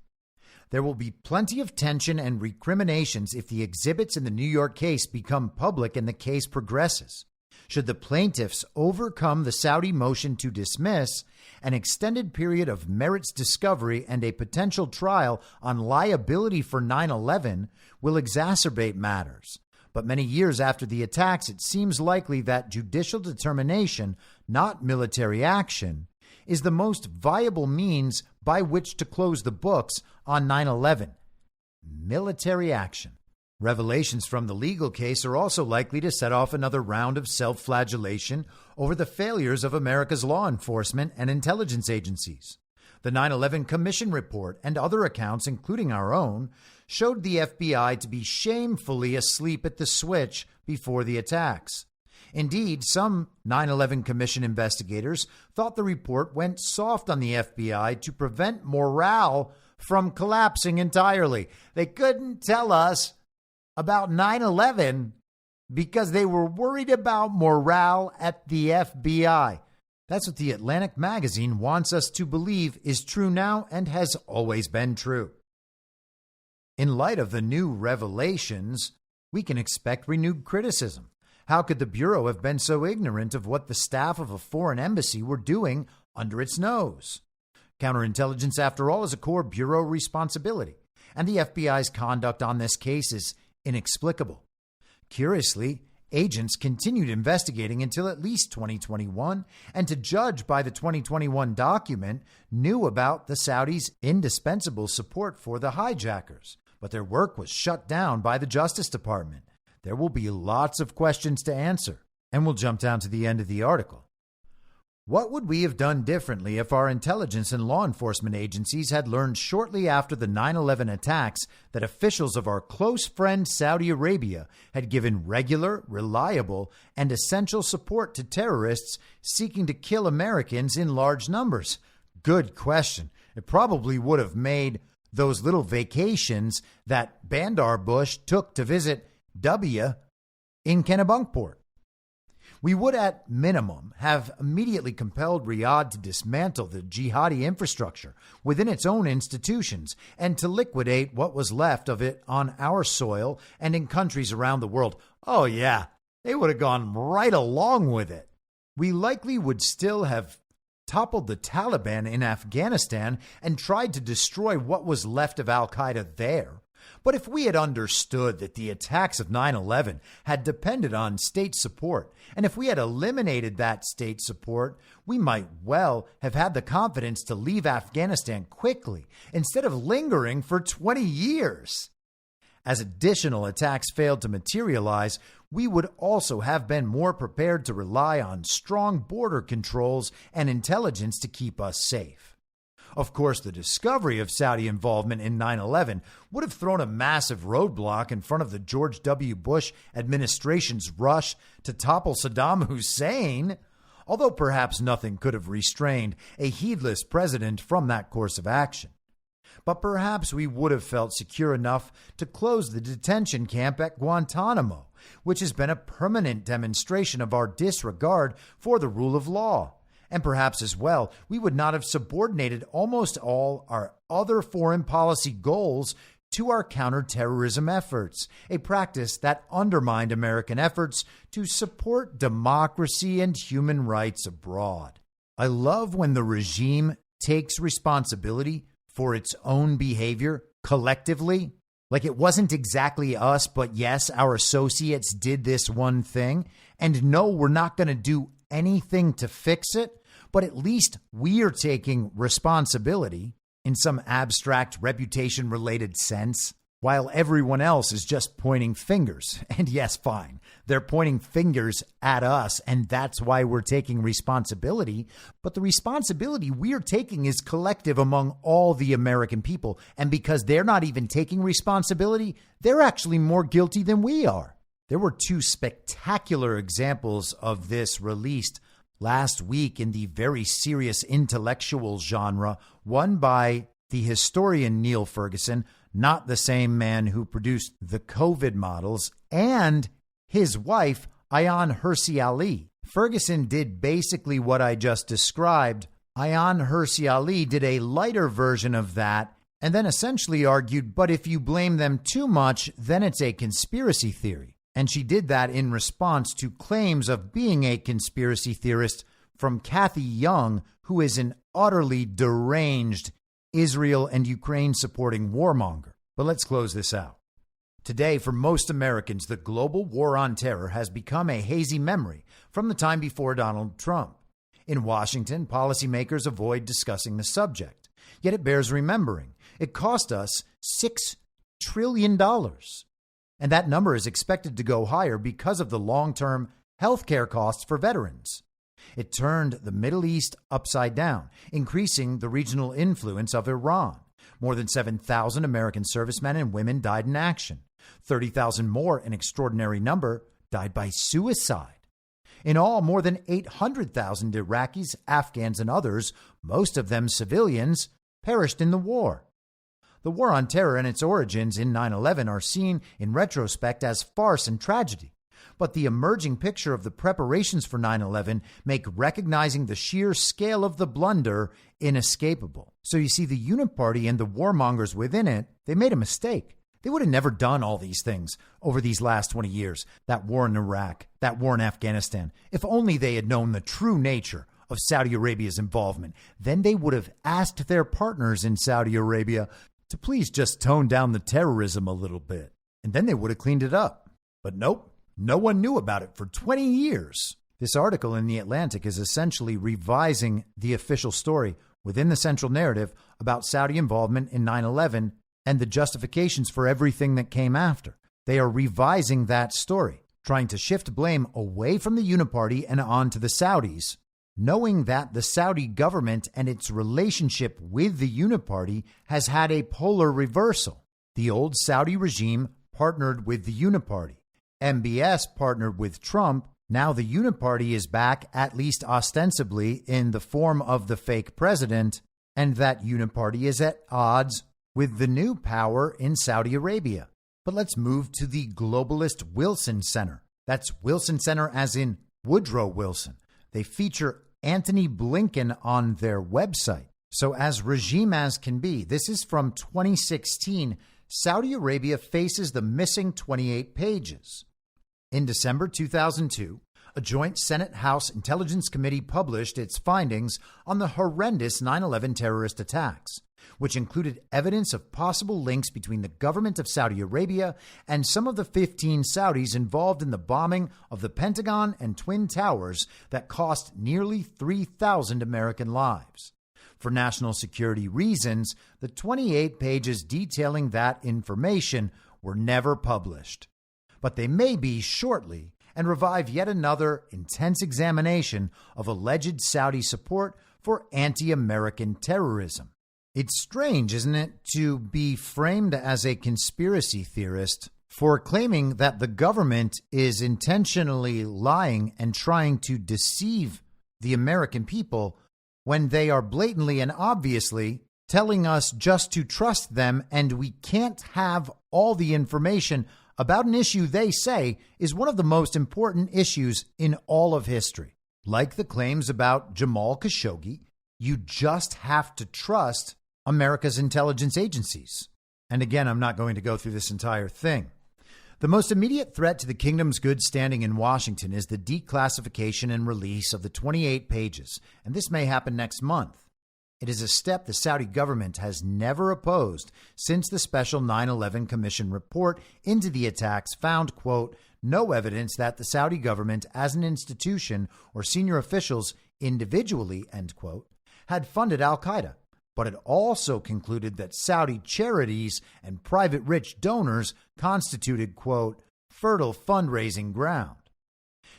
There will be plenty of tension and recriminations if the exhibits in the New York case become public and the case progresses. Should the plaintiffs overcome the Saudi motion to dismiss, an extended period of merits discovery and a potential trial on liability for 9/11 will exacerbate matters. But many years after the attacks, it seems likely that judicial determination, not military action, is the most viable means by which to close the books on 9/11. Military action. Revelations from the legal case are also likely to set off another round of self-flagellation over the failures of America's law enforcement and intelligence agencies. The 9/11 Commission report and other accounts, including our own, showed the FBI to be shamefully asleep at the switch before the attacks. Indeed, some 9/11 Commission investigators thought the report went soft on the FBI to prevent morale from collapsing entirely. They couldn't tell us about 9/11 because they were worried about morale at the FBI. That's what the Atlantic magazine wants us to believe is true now and has always been true. In light of the new revelations, we can expect renewed criticism. How could the Bureau have been so ignorant of what the staff of a foreign embassy were doing under its nose? Counterintelligence, after all, is a core Bureau responsibility, and the FBI's conduct on this case is inexplicable. Curiously, agents continued investigating until at least 2021, and to judge by the 2021 document, knew about the Saudis' indispensable support for the hijackers, but their work was shut down by the Justice Department. There will be lots of questions to answer, and we'll jump down to the end of the article. What would we have done differently if our intelligence and law enforcement agencies had learned shortly after the 9/11 attacks that officials of our close friend Saudi Arabia had given regular, reliable, and essential support to terrorists seeking to kill Americans in large numbers? Good question. It probably would have made those little vacations that Bandar Bush took to visit W in Kennebunkport. We would, at minimum, have immediately compelled Riyadh to dismantle the jihadi infrastructure within its own institutions and to liquidate what was left of it on our soil and in countries around the world. Oh, yeah, they would have gone right along with it. We likely would still have toppled the Taliban in Afghanistan and tried to destroy what was left of al-Qaeda there. But if we had understood that the attacks of 9/11 had depended on state support, and if we had eliminated that state support, we might well have had the confidence to leave Afghanistan quickly instead of lingering for 20 years. As additional attacks failed to materialize, we would also have been more prepared to rely on strong border controls and intelligence to keep us safe. Of course, the discovery of Saudi involvement in 9/11 would have thrown a massive roadblock in front of the George W. Bush administration's rush to topple Saddam Hussein, although perhaps nothing could have restrained a heedless president from that course of action. But perhaps we would have felt secure enough to close the detention camp at Guantanamo, which has been a permanent demonstration of our disregard for the rule of law. And perhaps as well, we would not have subordinated almost all our other foreign policy goals to our counterterrorism efforts, a practice that undermined American efforts to support democracy and human rights abroad. I love when the regime takes responsibility for its own behavior collectively. Like it wasn't exactly us, but yes, our associates did this one thing. And no, we're not going to do anything to fix it, but at least we are taking responsibility in some abstract reputation-related sense, while everyone else is just pointing fingers. And yes, fine, they're pointing fingers at us, and that's why we're taking responsibility. But the responsibility we're taking is collective among all the American people. And because they're not even taking responsibility, they're actually more guilty than we are. There were two spectacular examples of this released last week in the very serious intellectual genre, one by the historian Neil Ferguson, not the same man who produced the COVID models, and his wife, Ayaan Hirsi Ali. Ferguson did basically what I just described. Ayaan Hirsi Ali did a lighter version of that and then essentially argued, but if you blame them too much, then it's a conspiracy theory. And she did that in response to claims of being a conspiracy theorist from Kathy Young, who is an utterly deranged Israel and Ukraine supporting warmonger. But let's close this out. Today, for most Americans, the global war on terror has become a hazy memory from the time before Donald Trump. In Washington, policymakers avoid discussing the subject. Yet it bears remembering. It cost us $6 trillion. And that number is expected to go higher because of the long-term health care costs for veterans. It turned the Middle East upside down, increasing the regional influence of Iran. More than 7,000 American servicemen and women died in action. 30,000 more, an extraordinary number, died by suicide. In all, more than 800,000 Iraqis, Afghans, and others, most of them civilians, perished in the war. The war on terror and its origins in 9/11 are seen in retrospect as farce and tragedy. But the emerging picture of the preparations for 9/11 make recognizing the sheer scale of the blunder inescapable. So you see, the Uniparty and the warmongers within it, they made a mistake. They would have never done all these things over these last 20 years, that war in Iraq, that war in Afghanistan. If only they had known the true nature of Saudi Arabia's involvement, then they would have asked their partners in Saudi Arabia to please just tone down the terrorism a little bit. And then they would have cleaned it up. But nope, no one knew about it for 20 years. This article in The Atlantic is essentially revising the official story within the central narrative about Saudi involvement in 9/11 and the justifications for everything that came after. They are revising that story, trying to shift blame away from the Uniparty and onto the Saudis, knowing that the Saudi government and its relationship with the Uniparty has had a polar reversal. The old Saudi regime partnered with the Uniparty. MBS partnered with Trump. Now the Uniparty is back, at least ostensibly, in the form of the fake president, and that Uniparty is at odds with the new power in Saudi Arabia. But let's move to the globalist Wilson Center. That's Wilson Center as in Woodrow Wilson. They feature Antony Blinken on their website. So as regime as can be, this is from 2016. Saudi Arabia faces the missing 28 pages. In December 2002, a joint Senate-House Intelligence Committee published its findings on the horrendous 9/11 terrorist attacks, which included evidence of possible links between the government of Saudi Arabia and some of the 15 Saudis involved in the bombing of the Pentagon and Twin Towers that cost nearly 3,000 American lives. For national security reasons, the 28 pages detailing that information were never published. But they may be shortly and revive yet another intense examination of alleged Saudi support for anti-American terrorism. It's strange, isn't it, to be framed as a conspiracy theorist for claiming that the government is intentionally lying and trying to deceive the American people when they are blatantly and obviously telling us just to trust them, and we can't have all the information about an issue they say is one of the most important issues in all of history. Like the claims about Jamal Khashoggi, you just have to trust America's intelligence agencies. And again, I'm not going to go through this entire thing. The most immediate threat to the kingdom's good standing in Washington is the declassification and release of the 28 pages, and this may happen next month. It is a step the Saudi government has never opposed since the special 9/11 Commission report into the attacks found, quote, no evidence that the Saudi government as an institution or senior officials individually, end quote, had funded al-Qaeda. But it also concluded that Saudi charities and private rich donors constituted, quote, fertile fundraising ground.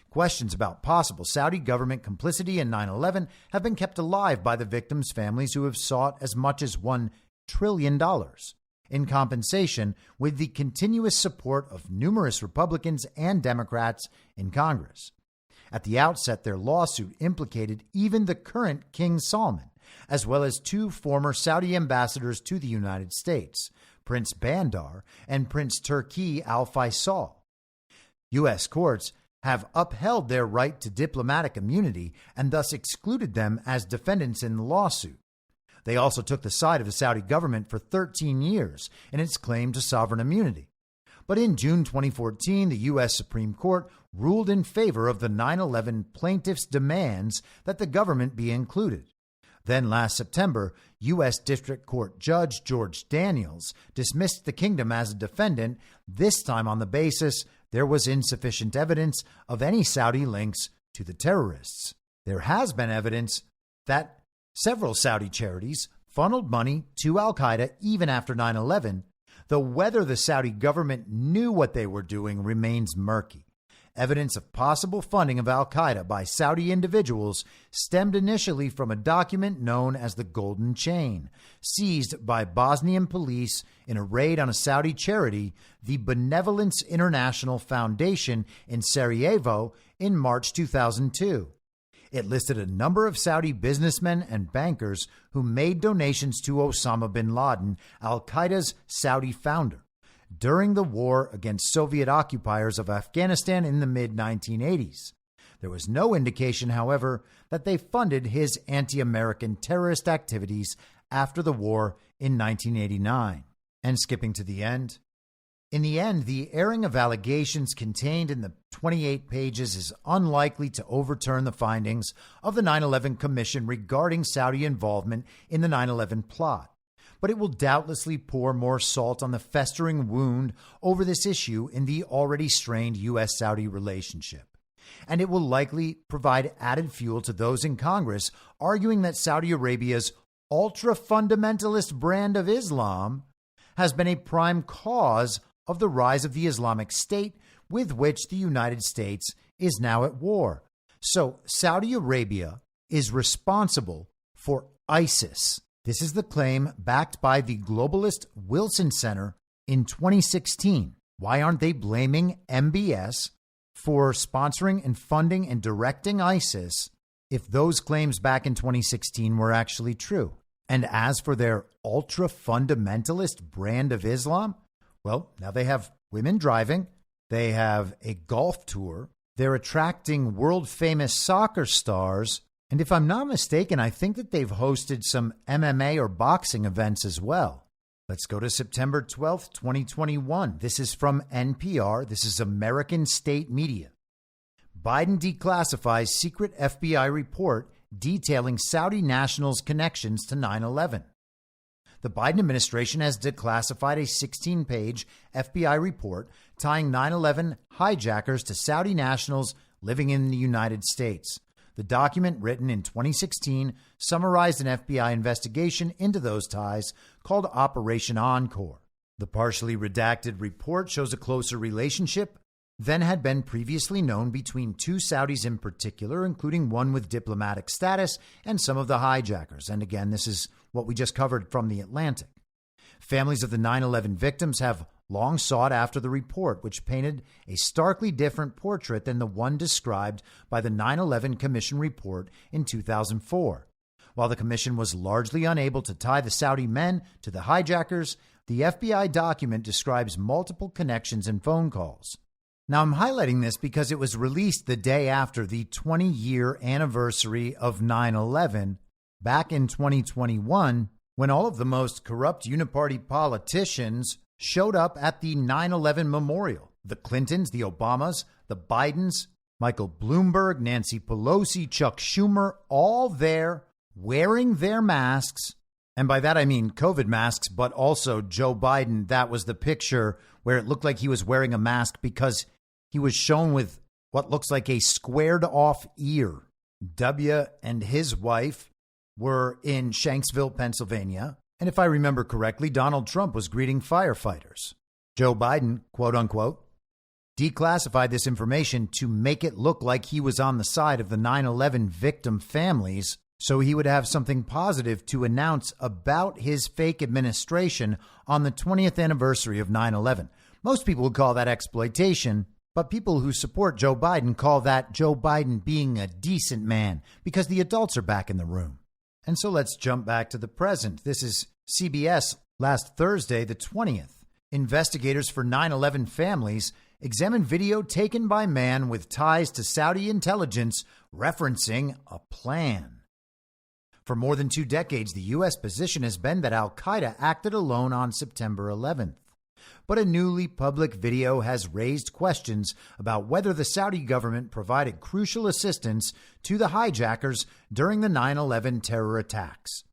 Questions about possible Saudi government complicity in 9/11 have been kept alive by the victims' families who have sought as much as $1 trillion in compensation with the continuous support of numerous Republicans and Democrats in Congress. At the outset, their lawsuit implicated even the current King Salman, as well as two former Saudi ambassadors to the United States, Prince Bandar and Prince Turki Al Faisal. U.S. courts have upheld their right to diplomatic immunity and thus excluded them as defendants in the lawsuit. They also took the side of the Saudi government for 13 years in its claim to sovereign immunity. But in June 2014, the U.S. Supreme Court ruled in favor of the 9/11 plaintiffs' demands that the government be included. Then last September, U.S. District Court Judge George Daniels dismissed the kingdom as a defendant, this time on the basis there was insufficient evidence of any Saudi links to the terrorists. There has been evidence that several Saudi charities funneled money to al-Qaeda even after 9/11, though whether the Saudi government knew what they were doing remains murky. Evidence of possible funding of al-Qaeda by Saudi individuals stemmed initially from a document known as the Golden Chain, seized by Bosnian police in a raid on a Saudi charity, the Benevolence International Foundation in Sarajevo, in March 2002. It listed a number of Saudi businessmen and bankers who made donations to Osama bin Laden, al-Qaeda's Saudi founder, during the war against Soviet occupiers of Afghanistan in the mid-1980s. There was no indication, however, that they funded his anti-American terrorist activities after the war in 1989. And skipping to the end. In the end, the airing of allegations contained in the 28 pages is unlikely to overturn the findings of the 9/11 Commission regarding Saudi involvement in the 9/11 plot. But it will doubtlessly pour more salt on the festering wound over this issue in the already strained U.S.-Saudi relationship. And it will likely provide added fuel to those in Congress arguing that Saudi Arabia's ultra-fundamentalist brand of Islam has been a prime cause of the rise of the Islamic State with which the United States is now at war. So Saudi Arabia is responsible for ISIS. This is the claim backed by the globalist Wilson Center in 2016. Why aren't they blaming MBS for sponsoring and funding and directing ISIS if those claims back in 2016 were actually true? And as for their ultra-fundamentalist brand of Islam, well, now they have women driving, they have a golf tour, They're attracting world-famous soccer stars, and if I'm not mistaken, I think that they've hosted some MMA or boxing events as well. Let's go to September 12th, 2021. This is from NPR. This is American State Media. Biden declassifies secret FBI report detailing Saudi nationals' connections to 9/11. The Biden administration has declassified a 16-page FBI report tying 9/11 hijackers to Saudi nationals living in the United States. The document, written in 2016, summarized an FBI investigation into those ties called Operation Encore. The partially redacted report shows a closer relationship than had been previously known between two Saudis in particular, including one with diplomatic status and some of the hijackers. And again, this is what we just covered from The Atlantic. Families of the 9/11 victims have long sought after the report, which painted a starkly different portrait than the one described by the 9/11 Commission report in 2004. While the commission was largely unable to tie the Saudi men to the hijackers, the FBI document describes multiple connections and phone calls. Now, I'm highlighting this because it was released the day after the 20-year anniversary of 9/11 back in 2021, when all of the most corrupt uniparty politicians showed up at the 9/11 memorial. The Clintons, the Obamas, the Bidens, Michael Bloomberg, Nancy Pelosi, Chuck Schumer, all there wearing their masks. And by that, I mean COVID masks, but also Joe Biden. That was the picture where it looked like he was wearing a mask because he was shown with what looks like a squared off ear. W and his wife were in Shanksville, Pennsylvania. And if I remember correctly, Donald Trump was greeting firefighters. Joe Biden, quote unquote, declassified this information to make it look like he was on the side of the 9/11 victim families, so he would have something positive to announce about his fake administration on the 20th anniversary of 9/11. Most people would call that exploitation, but people who support Joe Biden call that Joe Biden being a decent man because the adults are back in the room. And so let's jump back to the present. This is CBS last Thursday, the 20th. Investigators for 9/11 families examined video taken by man with ties to Saudi intelligence referencing a plan. For more than 2 decades, the U.S. position has been that al-Qaeda acted alone on September 11th. But a newly public video has raised questions about whether the Saudi government provided crucial assistance to the hijackers during the 9/11 terror attacks.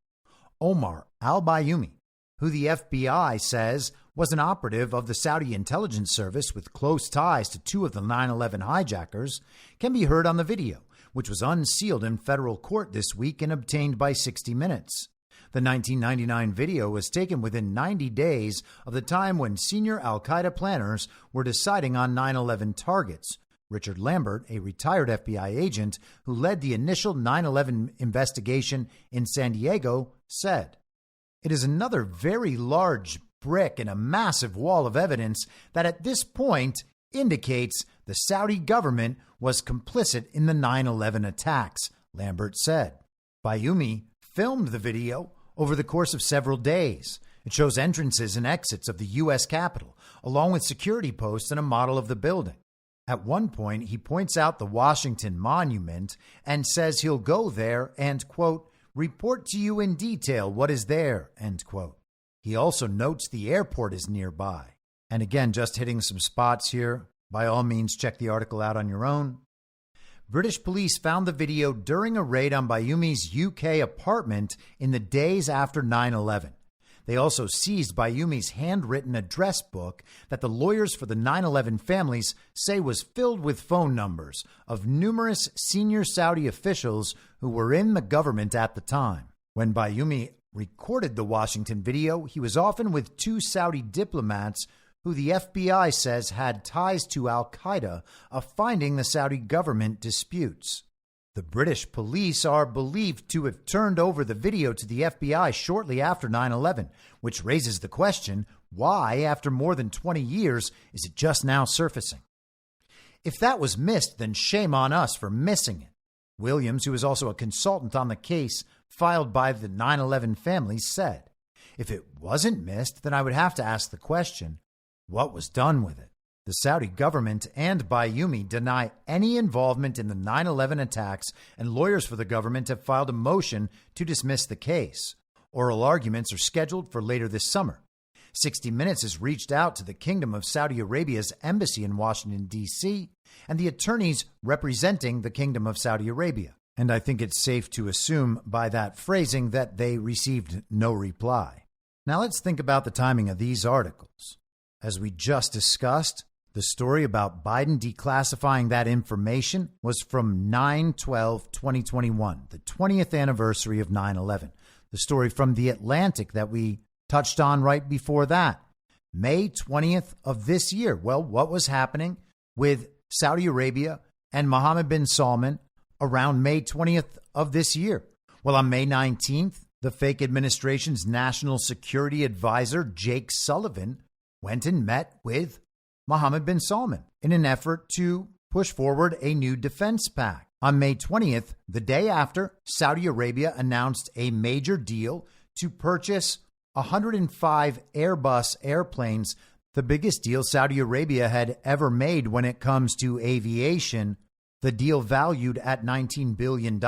Omar al-Bayoumi, who the FBI says was an operative of the Saudi intelligence service with close ties to 2 of the 9/11 hijackers, can be heard on the video, which was unsealed in federal court this week and obtained by 60 Minutes. The 1999 video was taken within 90 days of the time when senior al-Qaeda planners were deciding on 9/11 targets. Richard Lambert, a retired FBI agent who led the initial 9/11 investigation in San Diego, said, "It is another very large brick in a massive wall of evidence that at this point indicates the Saudi government was complicit in the 9/11 attacks," Lambert said. Bayoumi filmed the video over the course of several days. It shows entrances and exits of the U.S. Capitol, along with security posts and a model of the building. At one point, he points out the Washington Monument and says he'll go there and, quote, report to you in detail what is there, end quote. He also notes the airport is nearby. And again, just hitting some spots here. By all means, check the article out on your own. British police found the video during a raid on Bayoumi's UK apartment in the days after 9/11. They also seized Bayoumi's handwritten address book that the lawyers for the 9/11 families say was filled with phone numbers of numerous senior Saudi officials who were in the government at the time. When Bayoumi recorded the Washington video, he was often with 2 Saudi diplomats who the FBI says had ties to al-Qaeda, a finding the Saudi government disputes. The British police are believed to have turned over the video to the FBI shortly after 9/11, which raises the question, why, after more than 20 years, is it just now surfacing? If that was missed, then shame on us for missing it. Williams, who is also a consultant on the case filed by the 9/11 families, said, if it wasn't missed, then I would have to ask the question, what was done with it? The Saudi government and Bayoumi deny any involvement in the 9/11 attacks, and lawyers for the government have filed a motion to dismiss the case. Oral arguments are scheduled for later this summer. 60 Minutes has reached out to the Kingdom of Saudi Arabia's embassy in Washington, D.C., and the attorneys representing the Kingdom of Saudi Arabia. And I think it's safe to assume by that phrasing that they received no reply. Now let's think about the timing of these articles. As we just discussed, the story about Biden declassifying that information was from 9/12/2021, the 20th anniversary of 9/11. The story from The Atlantic that we touched on right before that, May 20th of this year. Well, what was happening with Saudi Arabia and Mohammed bin Salman around May 20th of this year? Well, on May 19th, the fake administration's national security advisor, Jake Sullivan, went and met with Mohammed bin Salman in an effort to push forward a new defense pact. On May 20th, the day after, Saudi Arabia announced a major deal to purchase 105 Airbus airplanes, the biggest deal Saudi Arabia had ever made when it comes to aviation, the deal valued at $19 billion.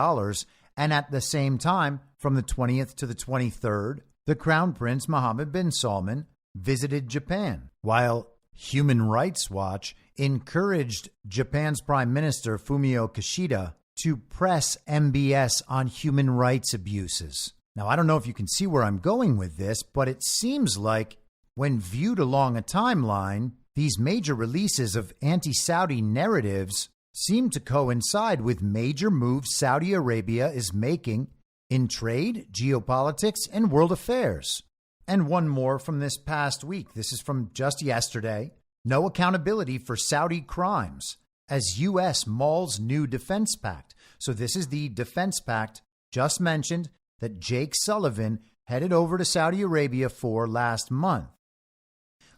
And at the same time, from the 20th to the 23rd, the Crown Prince Mohammed bin Salman visited Japan, while Human Rights Watch encouraged Japan's Prime Minister Fumio Kishida to press MBS on human rights abuses. Now, I don't know if you can see where I'm going with this, but it seems like when viewed along a timeline, these major releases of anti-Saudi narratives seem to coincide with major moves Saudi Arabia is making in trade, geopolitics, and world affairs. And one more from this past week. This is from just yesterday. No accountability for Saudi crimes as U.S. mauls new defense pact. So this is the defense pact just mentioned that Jake Sullivan headed over to Saudi Arabia for last month.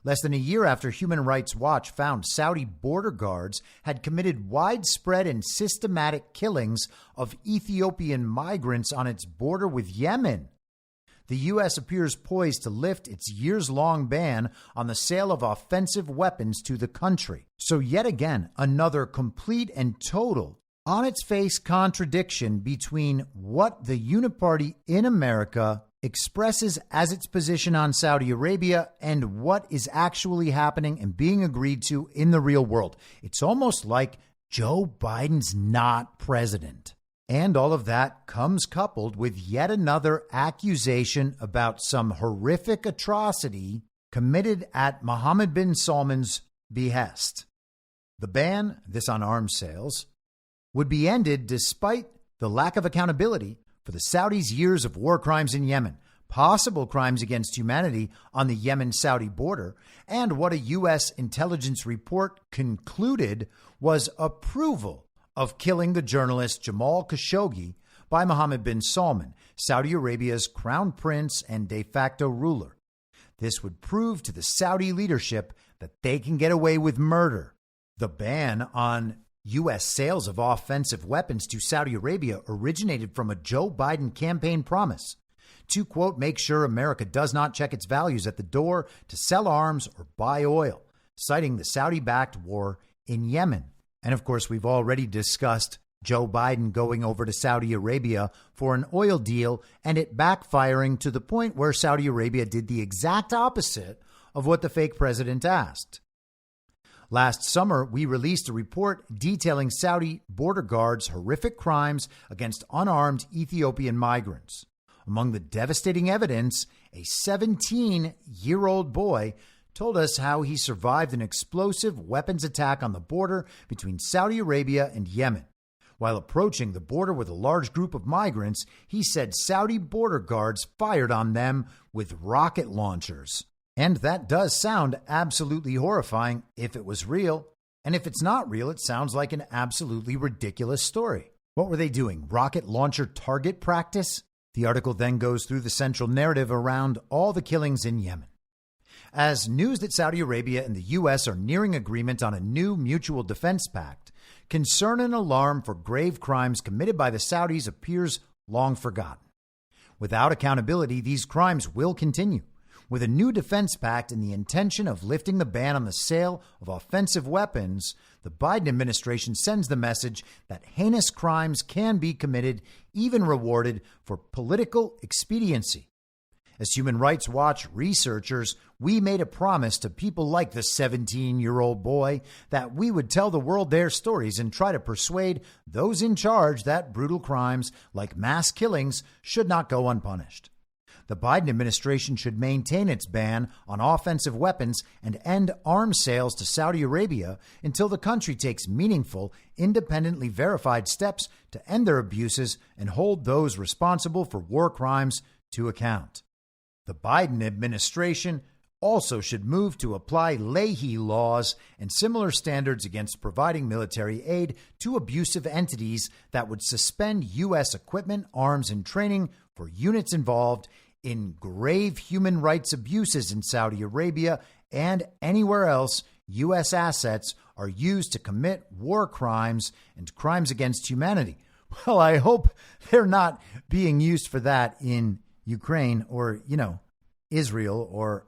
Less than a year after Human Rights Watch found Saudi border guards had committed widespread and systematic killings of Ethiopian migrants on its border with Yemen, the U.S. appears poised to lift its years-long ban on the sale of offensive weapons to the country. So yet again, another complete and total, on-its-face contradiction between what the uniparty in America expresses as its position on Saudi Arabia and what is actually happening and being agreed to in the real world. It's almost like Joe Biden's not president. And all of that comes coupled with yet another accusation about some horrific atrocity committed at Mohammed bin Salman's behest. The ban, this on arms sales, would be ended despite the lack of accountability for the Saudis' years of war crimes in Yemen, possible crimes against humanity on the Yemen-Saudi border, and what a U.S. intelligence report concluded was approval of killing the journalist Jamal Khashoggi by Mohammed bin Salman, Saudi Arabia's crown prince and de facto ruler. This would prove to the Saudi leadership that they can get away with murder. The ban on U.S. sales of offensive weapons to Saudi Arabia originated from a Joe Biden campaign promise to, quote, make sure America does not check its values at the door to sell arms or buy oil, citing the Saudi-backed war in Yemen. And of course, we've already discussed Joe Biden going over to Saudi Arabia for an oil deal and it backfiring to the point where Saudi Arabia did the exact opposite of what the fake president asked. Last summer, we released a report detailing Saudi border guards' horrific crimes against unarmed Ethiopian migrants. Among the devastating evidence, a 17-year-old boy told us how he survived an explosive weapons attack on the border between Saudi Arabia and Yemen. While approaching the border with a large group of migrants, he said Saudi border guards fired on them with rocket launchers. And that does sound absolutely horrifying if it was real. And if it's not real, it sounds like an absolutely ridiculous story. What were they doing? Rocket launcher target practice? The article then goes through the central narrative around all the killings in Yemen. As news that Saudi Arabia and the U.S. are nearing agreement on a new mutual defense pact, concern and alarm for grave crimes committed by the Saudis appears long forgotten. Without accountability, these crimes will continue. With a new defense pact and the intention of lifting the ban on the sale of offensive weapons, the Biden administration sends the message that heinous crimes can be committed, even rewarded, for political expediency. As Human Rights Watch researchers, we made a promise to people like the 17-year-old boy that we would tell the world their stories and try to persuade those in charge that brutal crimes like mass killings should not go unpunished. The Biden administration should maintain its ban on offensive weapons and end arms sales to Saudi Arabia until the country takes meaningful, independently verified steps to end their abuses and hold those responsible for war crimes to account. The Biden administration also should move to apply Leahy laws and similar standards against providing military aid to abusive entities that would suspend U.S. equipment, arms, and training for units involved in grave human rights abuses in Saudi Arabia and anywhere else U.S. assets are used to commit war crimes and crimes against humanity. Well, I hope they're not being used for that in Ukraine or, Israel or,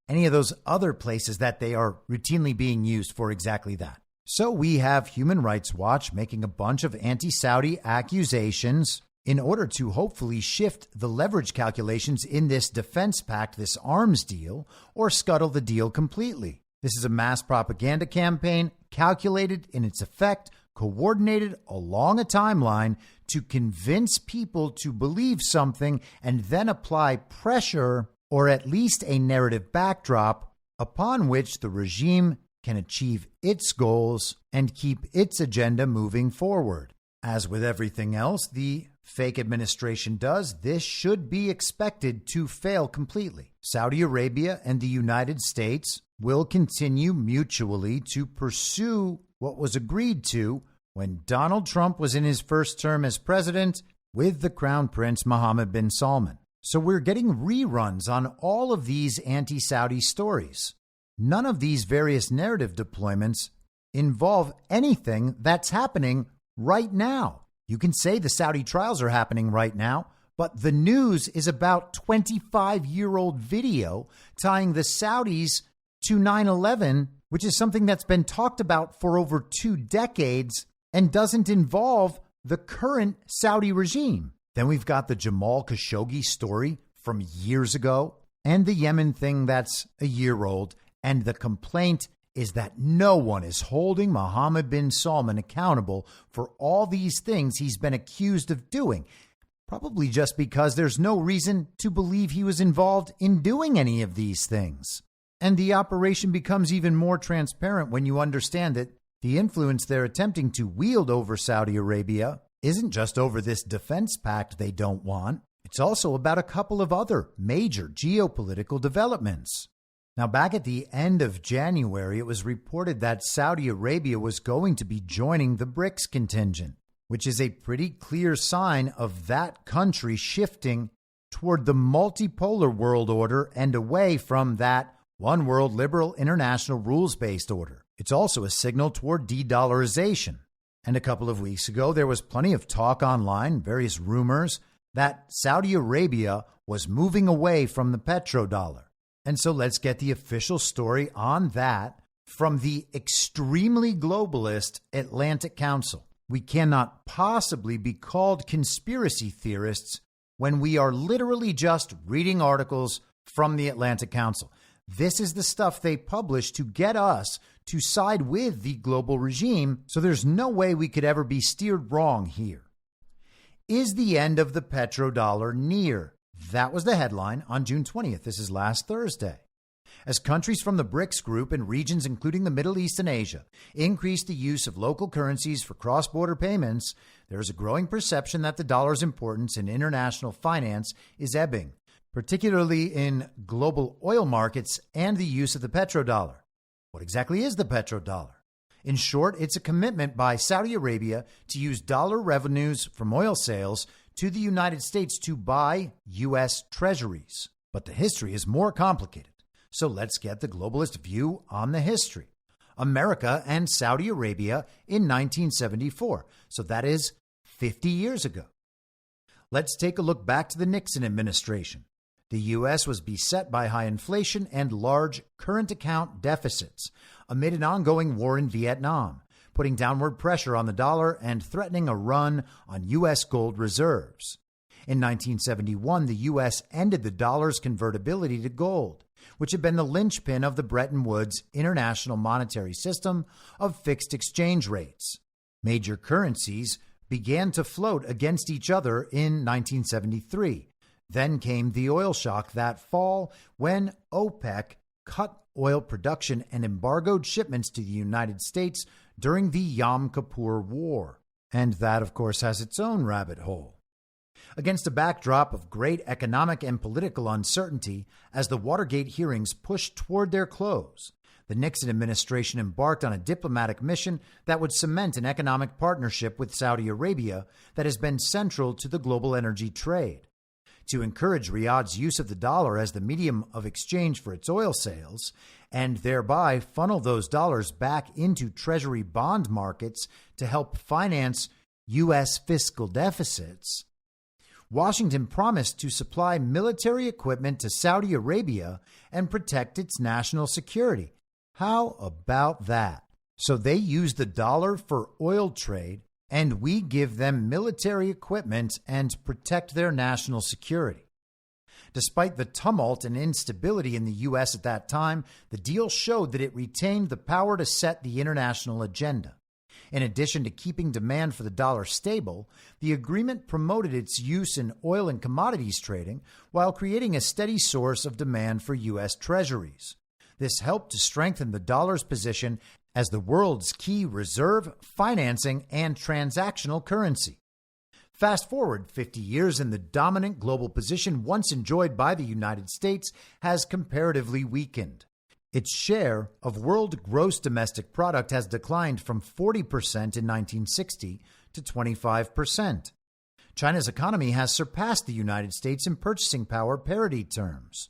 any of those other places that they are routinely being used for exactly that. So we have Human Rights Watch making a bunch of anti-Saudi accusations in order to hopefully shift the leverage calculations in this defense pact, this arms deal, or scuttle the deal completely. This is a mass propaganda campaign calculated in its effect, coordinated along a timeline to convince people to believe something and then apply pressure or at least a narrative backdrop upon which the regime can achieve its goals and keep its agenda moving forward. As with everything else the fake administration does, this should be expected to fail completely. Saudi Arabia and the United States will continue mutually to pursue what was agreed to when Donald Trump was in his first term as president with the Crown Prince Mohammed bin Salman. So we're getting reruns on all of these anti-Saudi stories. None of these various narrative deployments involve anything that's happening right now. You can say the Saudi trials are happening right now, but the news is about 25-year-old video tying the Saudis to 9/11, which is something that's been talked about for over 2 decades and doesn't involve the current Saudi regime. Then we've got the Jamal Khashoggi story from years ago and the Yemen thing that's a year old. And the complaint is that no one is holding Mohammed bin Salman accountable for all these things he's been accused of doing, probably just because there's no reason to believe he was involved in doing any of these things. And the operation becomes even more transparent when you understand that the influence they're attempting to wield over Saudi Arabia isn't just over this defense pact they don't want. It's also about a couple of other major geopolitical developments. Now, back at the end of January, it was reported that Saudi Arabia was going to be joining the BRICS contingent, which is a pretty clear sign of that country shifting toward the multipolar world order and away from that one world liberal international rules-based order. It's also a signal toward de-dollarization. And a couple of weeks ago, there was plenty of talk online, various rumors, that Saudi Arabia was moving away from the petrodollar. And so let's get the official story on that from the extremely globalist Atlantic Council. We cannot possibly be called conspiracy theorists when we are literally just reading articles from the Atlantic Council. This is the stuff they publish to get us to side with the global regime, so there's no way we could ever be steered wrong here. Is the end of the petrodollar near? That was the headline on June 20th. This is last Thursday. As countries from the BRICS group and regions including the Middle East and Asia increase the use of local currencies for cross-border payments, there is a growing perception that the dollar's importance in international finance is ebbing, particularly in global oil markets and the use of the petrodollar. What exactly is the petrodollar? In short, it's a commitment by Saudi Arabia to use dollar revenues from oil sales to the United States to buy U.S. treasuries. But the history is more complicated. So let's get the globalist view on the history. America and Saudi Arabia in 1974. So that is 50 years ago. Let's take a look back to the Nixon administration. The U.S. was beset by high inflation and large current account deficits amid an ongoing war in Vietnam, putting downward pressure on the dollar and threatening a run on U.S. gold reserves. In 1971, the U.S. ended the dollar's convertibility to gold, which had been the linchpin of the Bretton Woods international monetary system of fixed exchange rates. Major currencies began to float against each other in 1973. Then came the oil shock that fall when OPEC cut oil production and embargoed shipments to the United States during the Yom Kippur War. And that, of course, has its own rabbit hole. Against a backdrop of great economic and political uncertainty as the Watergate hearings pushed toward their close, the Nixon administration embarked on a diplomatic mission that would cement an economic partnership with Saudi Arabia that has been central to the global energy trade. To encourage Riyadh's use of the dollar as the medium of exchange for its oil sales, and thereby funnel those dollars back into Treasury bond markets to help finance U.S. fiscal deficits, Washington promised to supply military equipment to Saudi Arabia and protect its national security. How about that? So they use the dollar for oil trade, and we give them military equipment and protect their national security. Despite the tumult and instability in the U.S. at that time, the deal showed that it retained the power to set the international agenda. In addition to keeping demand for the dollar stable, the agreement promoted its use in oil and commodities trading while creating a steady source of demand for U.S. treasuries. This helped to strengthen the dollar's position as the world's key reserve, financing, and transactional currency. Fast forward 50 years, and the dominant global position once enjoyed by the United States has comparatively weakened. Its share of world gross domestic product has declined from 40% in 1960 to 25%. China's economy has surpassed the United States in purchasing power parity terms.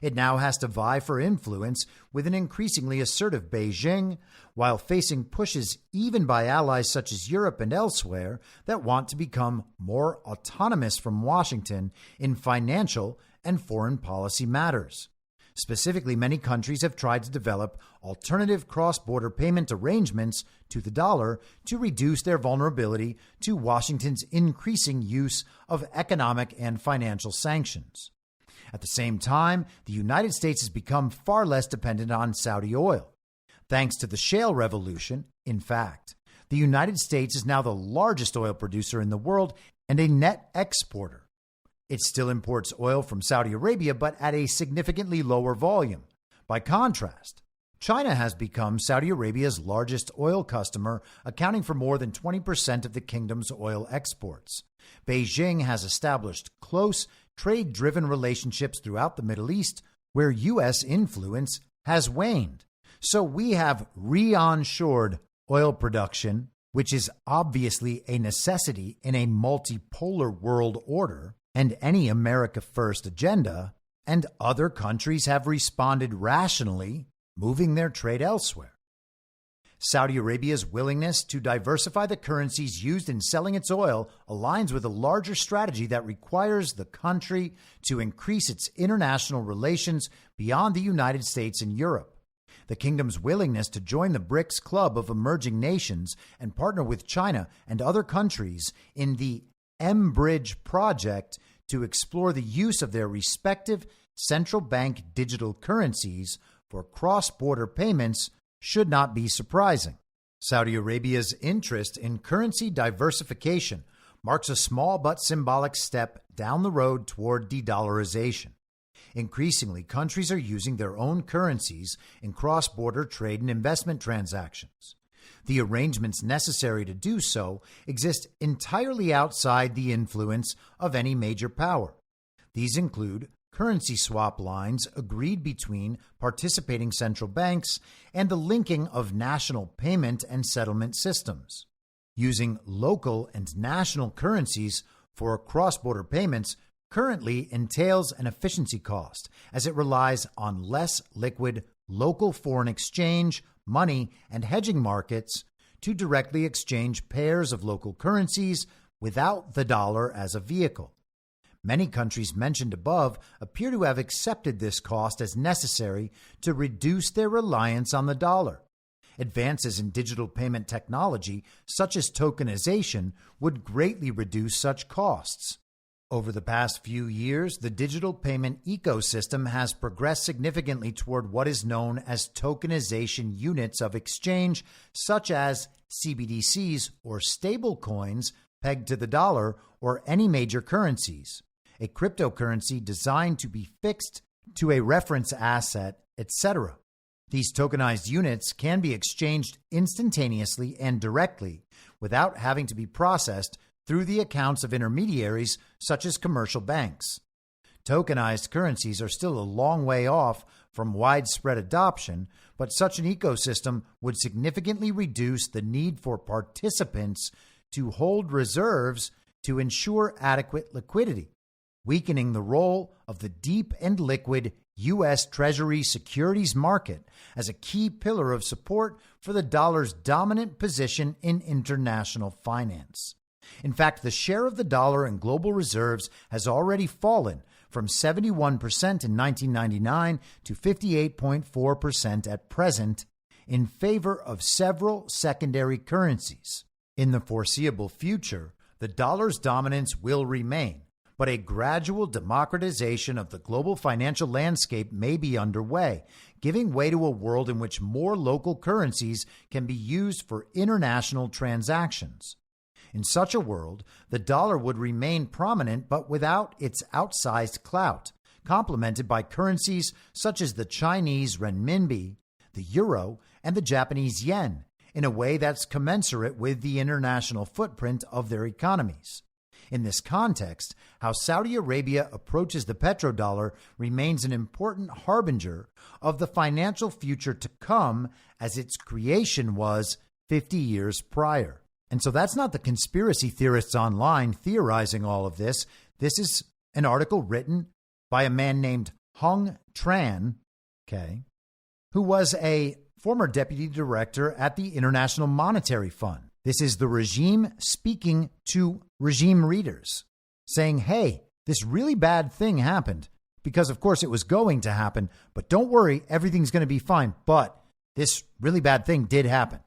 It now has to vie for influence with an increasingly assertive Beijing, while facing pushes even by allies such as Europe and elsewhere that want to become more autonomous from Washington in financial and foreign policy matters. Specifically, many countries have tried to develop alternative cross-border payment arrangements to the dollar to reduce their vulnerability to Washington's increasing use of economic and financial sanctions. At the same time, the United States has become far less dependent on Saudi oil. Thanks to the shale revolution, in fact, the United States is now the largest oil producer in the world and a net exporter. It still imports oil from Saudi Arabia, but at a significantly lower volume. By contrast, China has become Saudi Arabia's largest oil customer, accounting for more than 20% of the kingdom's oil exports. Beijing has established close, trade-driven relationships throughout the Middle East, where U.S. influence has waned. So we have re-onshored oil production, which is obviously a necessity in a multipolar world order and any America First agenda, and other countries have responded rationally, moving their trade elsewhere. Saudi Arabia's willingness to diversify the currencies used in selling its oil aligns with a larger strategy that requires the country to increase its international relations beyond the United States and Europe. The kingdom's willingness to join the BRICS club of emerging nations and partner with China and other countries in the M-Bridge project to explore the use of their respective central bank digital currencies for cross-border payments should not be surprising. Saudi Arabia's interest in currency diversification marks a small but symbolic step down the road toward de-dollarization. Increasingly, countries are using their own currencies in cross-border trade and investment transactions. The arrangements necessary to do so exist entirely outside the influence of any major power. These include currency swap lines agreed between participating central banks and the linking of national payment and settlement systems. Using local and national currencies for cross-border payments currently entails an efficiency cost, as it relies on less liquid local foreign exchange, money, and hedging markets to directly exchange pairs of local currencies without the dollar as a vehicle. Many countries mentioned above appear to have accepted this cost as necessary to reduce their reliance on the dollar. Advances in digital payment technology, such as tokenization, would greatly reduce such costs. Over the past few years, the digital payment ecosystem has progressed significantly toward what is known as tokenization units of exchange, such as CBDCs or stablecoins pegged to the dollar or any major currencies, a cryptocurrency designed to be fixed to a reference asset, etc. These tokenized units can be exchanged instantaneously and directly without having to be processed through the accounts of intermediaries such as commercial banks. Tokenized currencies are still a long way off from widespread adoption, but such an ecosystem would significantly reduce the need for participants to hold reserves to ensure adequate liquidity, weakening the role of the deep and liquid U.S. Treasury securities market as a key pillar of support for the dollar's dominant position in international finance. In fact, the share of the dollar in global reserves has already fallen from 71% in 1999 to 58.4% at present, in favor of several secondary currencies. In the foreseeable future, the dollar's dominance will remain, but a gradual democratization of the global financial landscape may be underway, giving way to a world in which more local currencies can be used for international transactions. In such a world, the dollar would remain prominent but without its outsized clout, complemented by currencies such as the Chinese renminbi, the euro, and the Japanese yen, in a way that's commensurate with the international footprint of their economies. In this context, how Saudi Arabia approaches the petrodollar remains an important harbinger of the financial future to come, as its creation was 50 years prior. And so that's not the conspiracy theorists online theorizing all of this. This is an article written by a man named Hong Tran, who was a former deputy director at the International Monetary Fund. This is the regime speaking to regime readers, saying, hey, this really bad thing happened, because of course it was going to happen, but don't worry, everything's going to be fine. But this really bad thing did happen.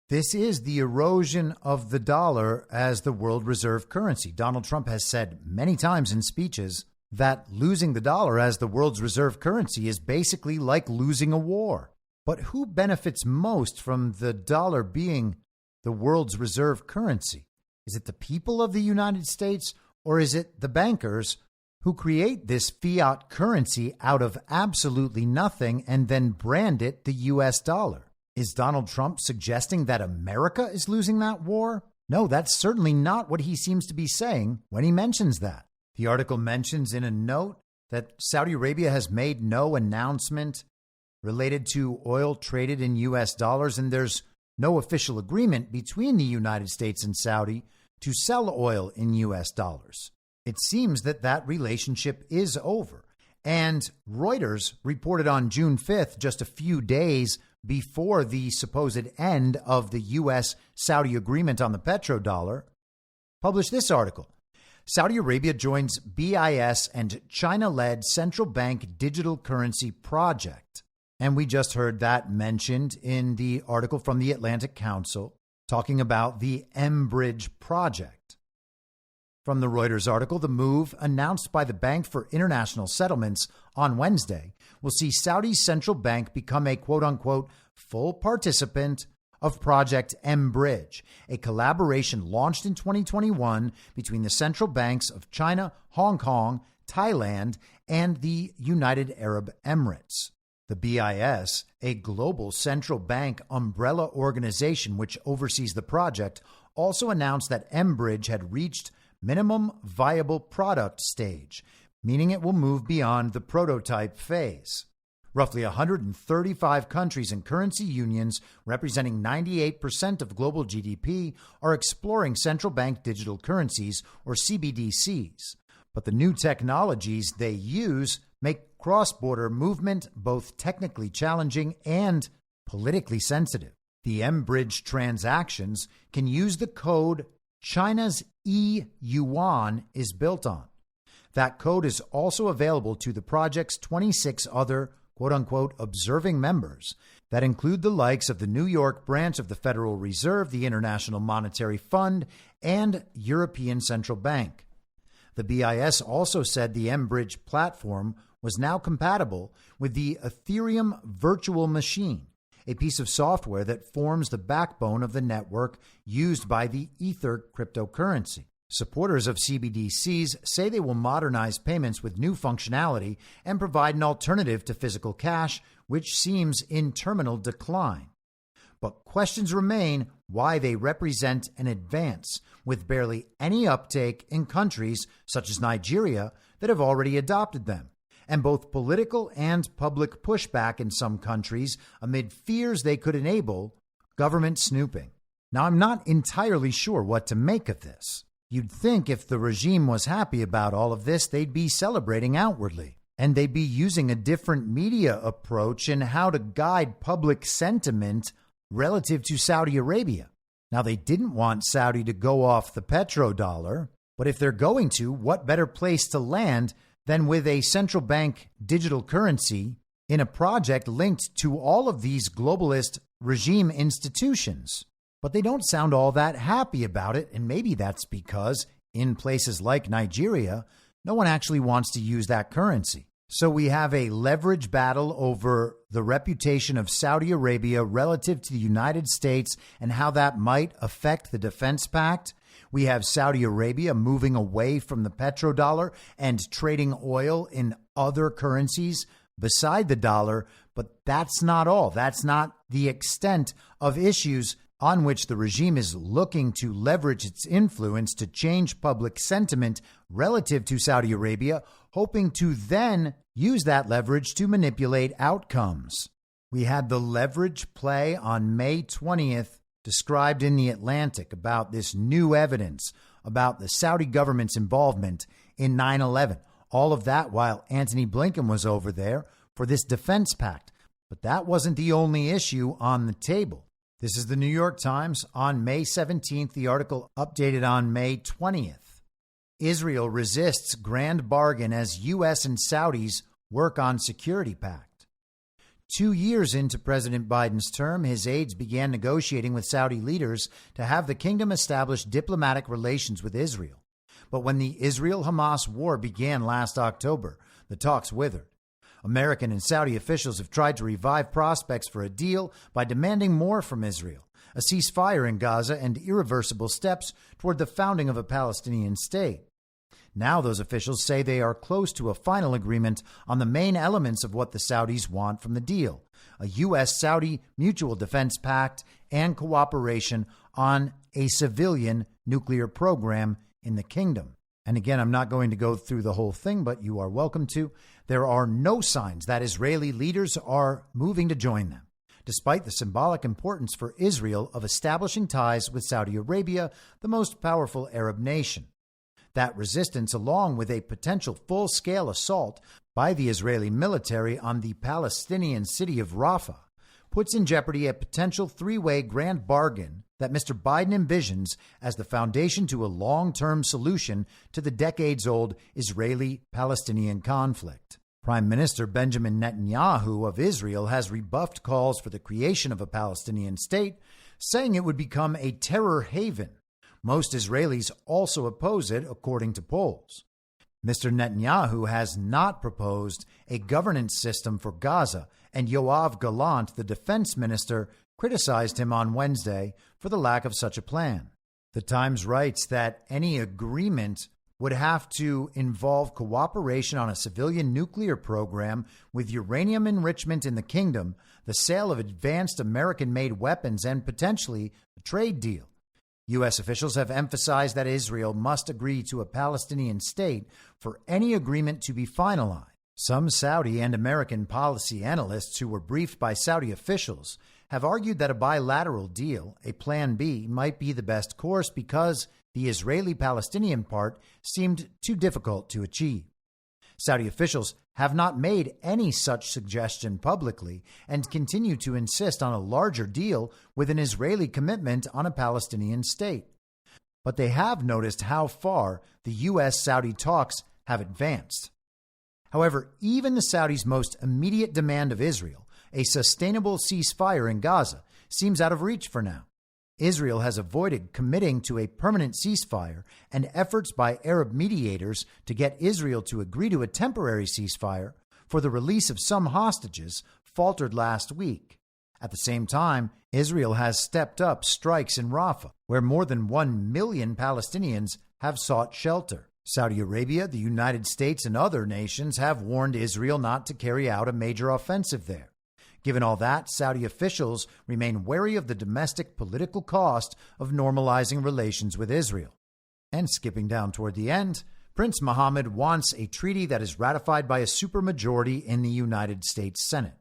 This is the erosion of the dollar as the world reserve currency. Donald Trump has said many times in speeches that losing the dollar as the world's reserve currency is basically like losing a war. But who benefits most from the dollar being the world's reserve currency? Is it the people of the United States, or is it the bankers who create this fiat currency out of absolutely nothing and then brand it the U.S. dollar? Is Donald Trump suggesting that America is losing that war? No, that's certainly not what he seems to be saying when he mentions that. The article mentions in a note that Saudi Arabia has made no announcement related to oil traded in U.S. dollars, and there's no official agreement between the United States and Saudi to sell oil in U.S. dollars. It seems that that relationship is over. And Reuters reported on June 5th, just a few days before the supposed end of the U.S.-Saudi agreement on the petrodollar, published this article. Saudi Arabia joins BIS and China-led central bank digital currency project. And we just heard that mentioned in the article from the Atlantic Council talking about the Bridge project. From the Reuters article, the move announced by the Bank for International Settlements on Wednesday will see Saudi's central bank become a quote-unquote full participant of Project Bridge, a collaboration launched in 2021 between the central banks of China, Hong Kong, Thailand, and the United Arab Emirates. The BIS, a global central bank umbrella organization which oversees the project, also announced that Bridge had reached minimum viable product stage, meaning it will move beyond the prototype phase. Roughly 135 countries and currency unions representing 98% of global GDP are exploring central bank digital currencies, or CBDCs. But the new technologies they use make cross-border movement both technically challenging and politically sensitive. The Bridge transactions can use the code China's e-yuan is built on. That code is also available to the project's 26 other quote-unquote observing members that include the likes of the New York branch of the Federal Reserve, the International Monetary Fund, and European Central Bank. The BIS also said the mBridge platform was now compatible with the Ethereum virtual machine, a piece of software that forms the backbone of the network used by the Ether cryptocurrency. Supporters of CBDCs say they will modernize payments with new functionality and provide an alternative to physical cash, which seems in terminal decline. But questions remain why they represent an advance, with barely any uptake in countries such as Nigeria that have already adopted them, and both political and public pushback in some countries amid fears they could enable government snooping. Now, I'm not entirely sure what to make of this. You'd think if the regime was happy about all of this, they'd be celebrating outwardly, and they'd be using a different media approach in how to guide public sentiment relative to Saudi Arabia. Now, they didn't want Saudi to go off the petrodollar, but if they're going to, what better place to land than with a central bank digital currency in a project linked to all of these globalist regime institutions? But they don't sound all that happy about it, and maybe that's because in places like Nigeria, no one actually wants to use that currency. So we have a leverage battle over the reputation of Saudi Arabia relative to the United States and how that might affect the defense pact. We have Saudi Arabia moving away from the petrodollar and trading oil in other currencies beside the dollar. But that's not all. That's not the extent of issues on which the regime is looking to leverage its influence to change public sentiment relative to Saudi Arabia, hoping to then use that leverage to manipulate outcomes. We had the leverage play on May 20th described in The Atlantic about this new evidence about the Saudi government's involvement in 9/11. All of that while Antony Blinken was over there for this defense pact. But that wasn't the only issue on the table. This is the New York Times on May 17th, the article updated on May 20th. Israel resists grand bargain as U.S. and Saudis work on security pact. 2 years into President Biden's term, his aides began negotiating with Saudi leaders to have the kingdom establish diplomatic relations with Israel. But when the Israel-Hamas war began last October, the talks withered. American and Saudi officials have tried to revive prospects for a deal by demanding more from Israel, a ceasefire in Gaza, and irreversible steps toward the founding of a Palestinian state. Now those officials say they are close to a final agreement on the main elements of what the Saudis want from the deal: a U.S.-Saudi mutual defense pact and cooperation on a civilian nuclear program in the kingdom. And again, I'm not going to go through the whole thing, but you are welcome to. There are no signs that Israeli leaders are moving to join them, despite the symbolic importance for Israel of establishing ties with Saudi Arabia, the most powerful Arab nation. That resistance, along with a potential full-scale assault by the Israeli military on the Palestinian city of Rafah, puts in jeopardy a potential three-way grand bargain that Mr. Biden envisions as the foundation to a long-term solution to the decades-old Israeli-Palestinian conflict. Prime Minister Benjamin Netanyahu of Israel has rebuffed calls for the creation of a Palestinian state, saying it would become a terror haven. Most Israelis also oppose it, according to polls. Mr. Netanyahu has not proposed a governance system for Gaza, and Yoav Gallant, the defense minister, criticized him on Wednesday for the lack of such a plan. The Times writes that any agreement would have to involve cooperation on a civilian nuclear program with uranium enrichment in the kingdom, the sale of advanced American-made weapons, and potentially a trade deal. U.S. officials have emphasized that Israel must agree to a Palestinian state for any agreement to be finalized. Some Saudi and American policy analysts who were briefed by Saudi officials have argued that a bilateral deal, a Plan B, might be the best course because the Israeli-Palestinian part seemed too difficult to achieve. Saudi officials have not made any such suggestion publicly and continue to insist on a larger deal with an Israeli commitment on a Palestinian state. But they have noticed how far the U.S.-Saudi talks have advanced. However, even the Saudis' most immediate demand of Israel, a sustainable ceasefire in Gaza, seems out of reach for now. Israel has avoided committing to a permanent ceasefire, and efforts by Arab mediators to get Israel to agree to a temporary ceasefire for the release of some hostages faltered last week. At the same time, Israel has stepped up strikes in Rafah, where more than 1 million Palestinians have sought shelter. Saudi Arabia, the United States, and other nations have warned Israel not to carry out a major offensive there. Given all that, Saudi officials remain wary of the domestic political cost of normalizing relations with Israel. And skipping down toward the end, Prince Mohammed wants a treaty that is ratified by a supermajority in the United States Senate.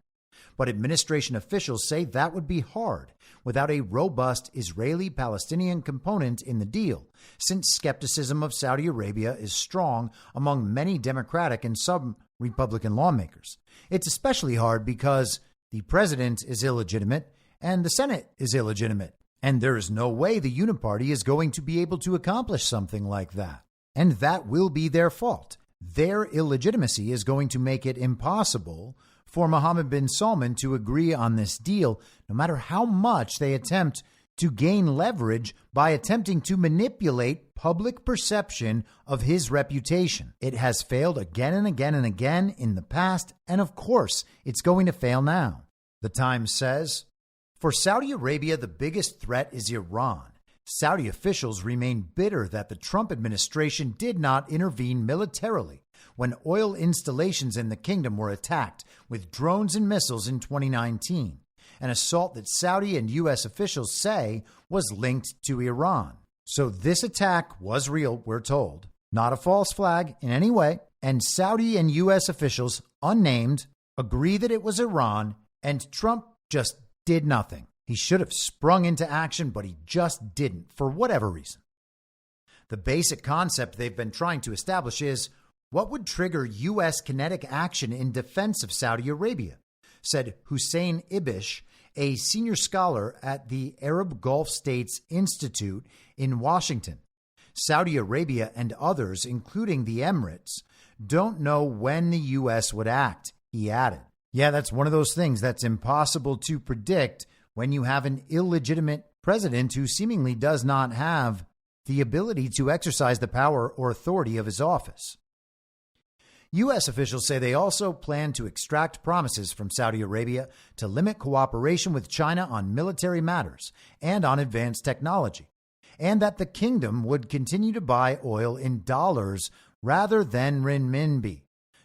But administration officials say that would be hard without a robust Israeli-Palestinian component in the deal, since skepticism of Saudi Arabia is strong among many Democratic and some Republican lawmakers. It's especially hard because the president is illegitimate and the Senate is illegitimate, and there is no way the Uniparty is going to be able to accomplish something like that. And that will be their fault. Their illegitimacy is going to make it impossible for Mohammed bin Salman to agree on this deal, no matter how much they attempt to gain leverage by attempting to manipulate public perception of his reputation. It has failed again and again and again in the past, and of course, it's going to fail now. The Times says, for Saudi Arabia, the biggest threat is Iran. Saudi officials remain bitter that the Trump administration did not intervene militarily when oil installations in the kingdom were attacked with drones and missiles in 2019, an assault that Saudi and U.S. officials say was linked to Iran. So this attack was real, we're told, not a false flag in any way, and Saudi and U.S. officials, unnamed, agree that it was Iran, and Trump just did nothing. He should have sprung into action, but he just didn't, for whatever reason. The basic concept they've been trying to establish is, what would trigger U.S. kinetic action in defense of Saudi Arabia, said Hussein Ibish, a senior scholar at the Arab Gulf States Institute in Washington. Saudi Arabia and others, including the Emirates, don't know when the U.S. would act, he added. Yeah, that's one of those things that's impossible to predict when you have an illegitimate president who seemingly does not have the ability to exercise the power or authority of his office. U.S. officials say they also plan to extract promises from Saudi Arabia to limit cooperation with China on military matters and on advanced technology, and that the kingdom would continue to buy oil in dollars rather than renminbi,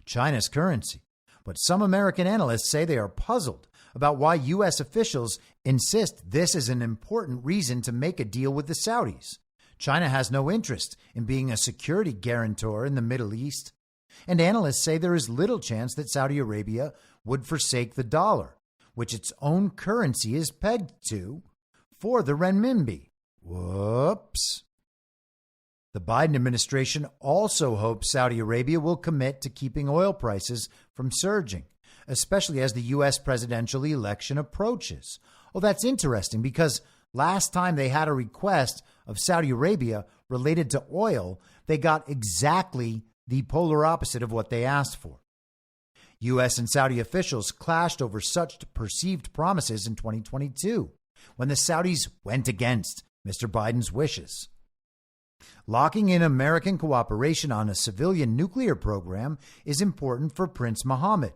China's currency. But some American analysts say they are puzzled about why U.S. officials insist this is an important reason to make a deal with the Saudis. China has no interest in being a security guarantor in the Middle East. And analysts say there is little chance that Saudi Arabia would forsake the dollar, which its own currency is pegged to, for the renminbi. Whoops. The Biden administration also hopes Saudi Arabia will commit to keeping oil prices from surging, especially as the U.S. presidential election approaches. Well, that's interesting because last time they had a request of Saudi Arabia related to oil, they got exactly the polar opposite of what they asked for. U.S. and Saudi officials clashed over such perceived promises in 2022, when the Saudis went against Mr. Biden's wishes. Locking in American cooperation on a civilian nuclear program is important for Prince Mohammed.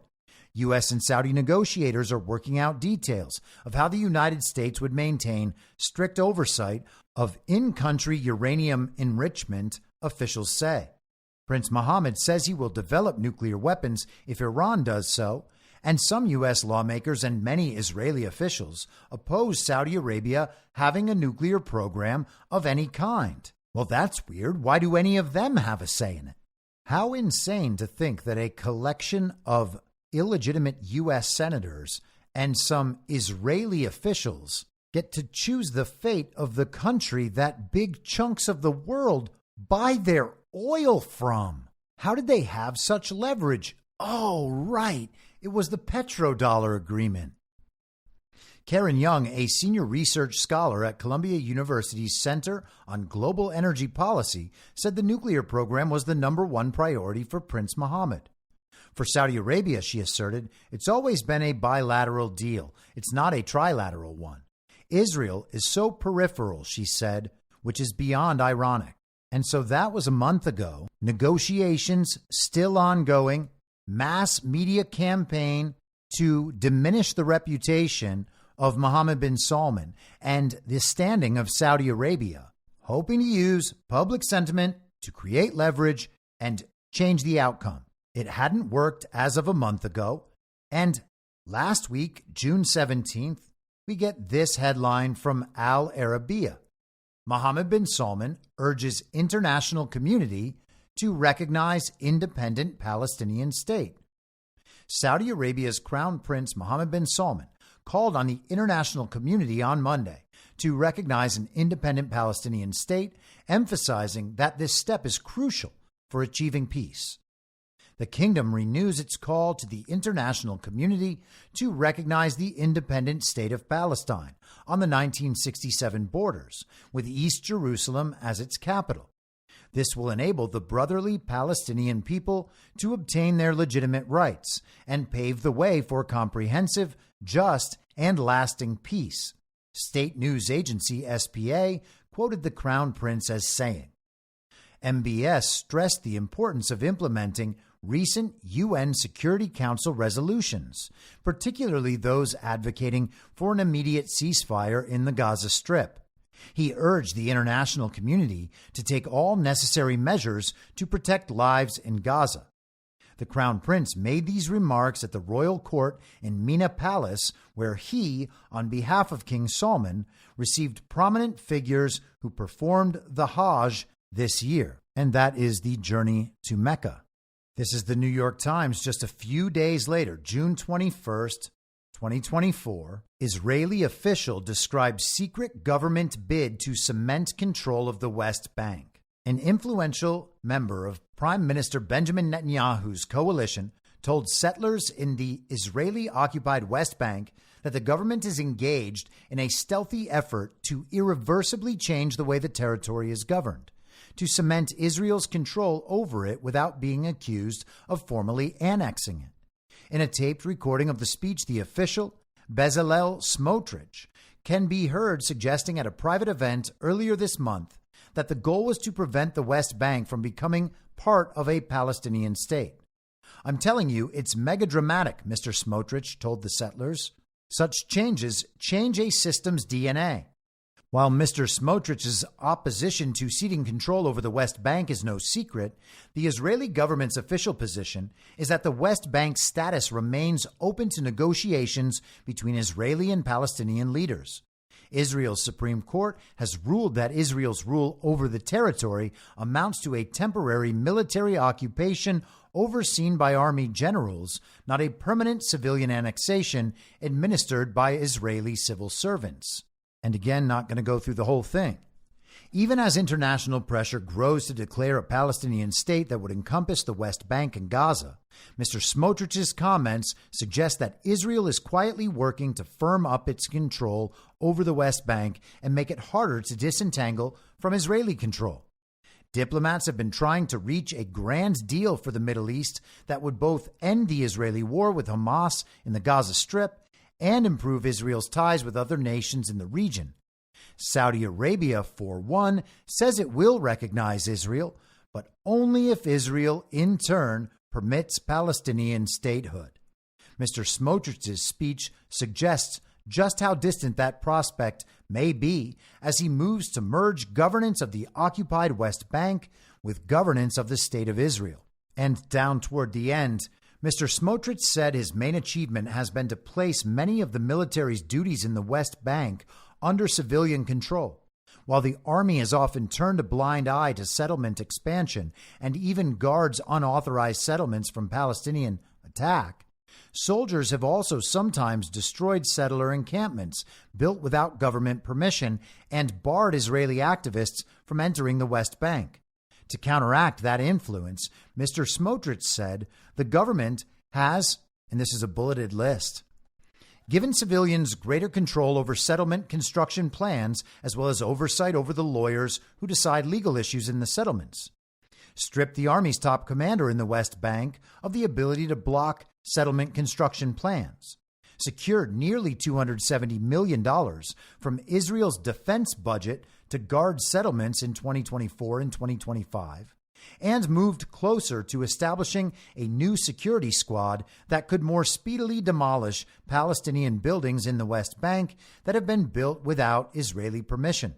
U.S. and Saudi negotiators are working out details of how the United States would maintain strict oversight of in-country uranium enrichment, officials say. Prince Mohammed says he will develop nuclear weapons if Iran does so, and some U.S. lawmakers and many Israeli officials oppose Saudi Arabia having a nuclear program of any kind. Well, that's weird. Why do any of them have a say in it? How insane to think that a collection of illegitimate U.S. senators and some Israeli officials get to choose the fate of the country that big chunks of the world buy their oil from. How did they have such leverage? Oh, right. It was the petrodollar agreement. Karen Young, a senior research scholar at Columbia University's Center on Global Energy Policy, said the nuclear program was the number one priority for Prince Mohammed. For Saudi Arabia, she asserted, it's always been a bilateral deal. It's not a trilateral one. Israel is so peripheral, she said, which is beyond ironic. And so that was a month ago. Negotiations still ongoing, mass media campaign to diminish the reputation of Mohammed bin Salman and the standing of Saudi Arabia, hoping to use public sentiment to create leverage and change the outcome. It hadn't worked as of a month ago. And last week, June 17th, we get this headline from Al Arabiya. Mohammed bin Salman urges international community to recognize independent Palestinian state. Saudi Arabia's Crown Prince Mohammed bin Salman called on the international community on Monday to recognize an independent Palestinian state, emphasizing that this step is crucial for achieving peace. The kingdom renews its call to the international community to recognize the independent state of Palestine on the 1967 borders, with East Jerusalem as its capital. This will enable the brotherly Palestinian people to obtain their legitimate rights and pave the way for comprehensive, just, and lasting peace. State news agency SPA quoted the Crown Prince as saying, MBS stressed the importance of implementing recent UN Security Council resolutions, particularly those advocating for an immediate ceasefire in the Gaza Strip. He urged the international community to take all necessary measures to protect lives in Gaza. The Crown Prince made these remarks at the royal court in Mina Palace, where he, on behalf of King Salman, received prominent figures who performed the Hajj this year, and that is the journey to Mecca. This is the New York Times just a few days later, June 21st, 2024. Israeli official describes secret government bid to cement control of the West Bank. An influential member of Prime Minister Benjamin Netanyahu's coalition told settlers in the Israeli-occupied West Bank that the government is engaged in a stealthy effort to irreversibly change the way the territory is governed, to cement Israel's control over it without being accused of formally annexing it. In a taped recording of the speech, the official, Bezalel Smotrich, can be heard suggesting at a private event earlier this month that the goal was to prevent the West Bank from becoming part of a Palestinian state. I'm telling you, it's mega dramatic, Mr. Smotrich told the settlers. Such changes change a system's DNA. While Mr. Smotrich's opposition to ceding control over the West Bank is no secret, the Israeli government's official position is that the West Bank's status remains open to negotiations between Israeli and Palestinian leaders. Israel's Supreme Court has ruled that Israel's rule over the territory amounts to a temporary military occupation overseen by army generals, not a permanent civilian annexation administered by Israeli civil servants. And again, not going to go through the whole thing. Even as international pressure grows to declare a Palestinian state that would encompass the West Bank and Gaza, Mr. Smotrich's comments suggest that Israel is quietly working to firm up its control over the West Bank and make it harder to disentangle from Israeli control. Diplomats have been trying to reach a grand deal for the Middle East that would both end the Israeli war with Hamas in the Gaza Strip and improve Israel's ties with other nations in the region. Saudi Arabia, for one, says it will recognize Israel, but only if Israel, in turn, permits Palestinian statehood. Mr. Smotrich's speech suggests just how distant that prospect may be as he moves to merge governance of the occupied West Bank with governance of the State of Israel. And down toward the end, Mr. Smotrich said his main achievement has been to place many of the military's duties in the West Bank under civilian control. While the army has often turned a blind eye to settlement expansion and even guards unauthorized settlements from Palestinian attack, soldiers have also sometimes destroyed settler encampments built without government permission and barred Israeli activists from entering the West Bank. To counteract that influence, Mr. Smotrich said the government has, and this is a bulleted list, given civilians greater control over settlement construction plans, as well as oversight over the lawyers who decide legal issues in the settlements. Stripped the Army's top commander in the West Bank of the ability to block settlement construction plans. Secured nearly $270 million from Israel's defense budget to guard settlements in 2024 and 2025, and moved closer to establishing a new security squad that could more speedily demolish Palestinian buildings in the West Bank that have been built without Israeli permission.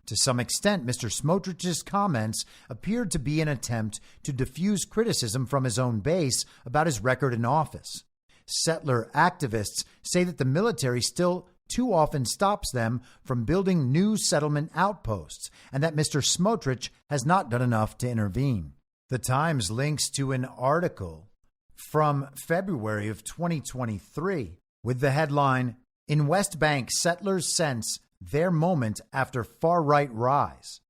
To some extent, Mr. Smotrich's comments appeared to be an attempt to diffuse criticism from his own base about his record in office. Settler activists say that the military still too often stops them from building new settlement outposts, and that Mr. Smotrich has not done enough to intervene. The Times links to an article from February of 2023 with the headline, "In West Bank, Settlers Sense Their Moment After Far-Right Rise."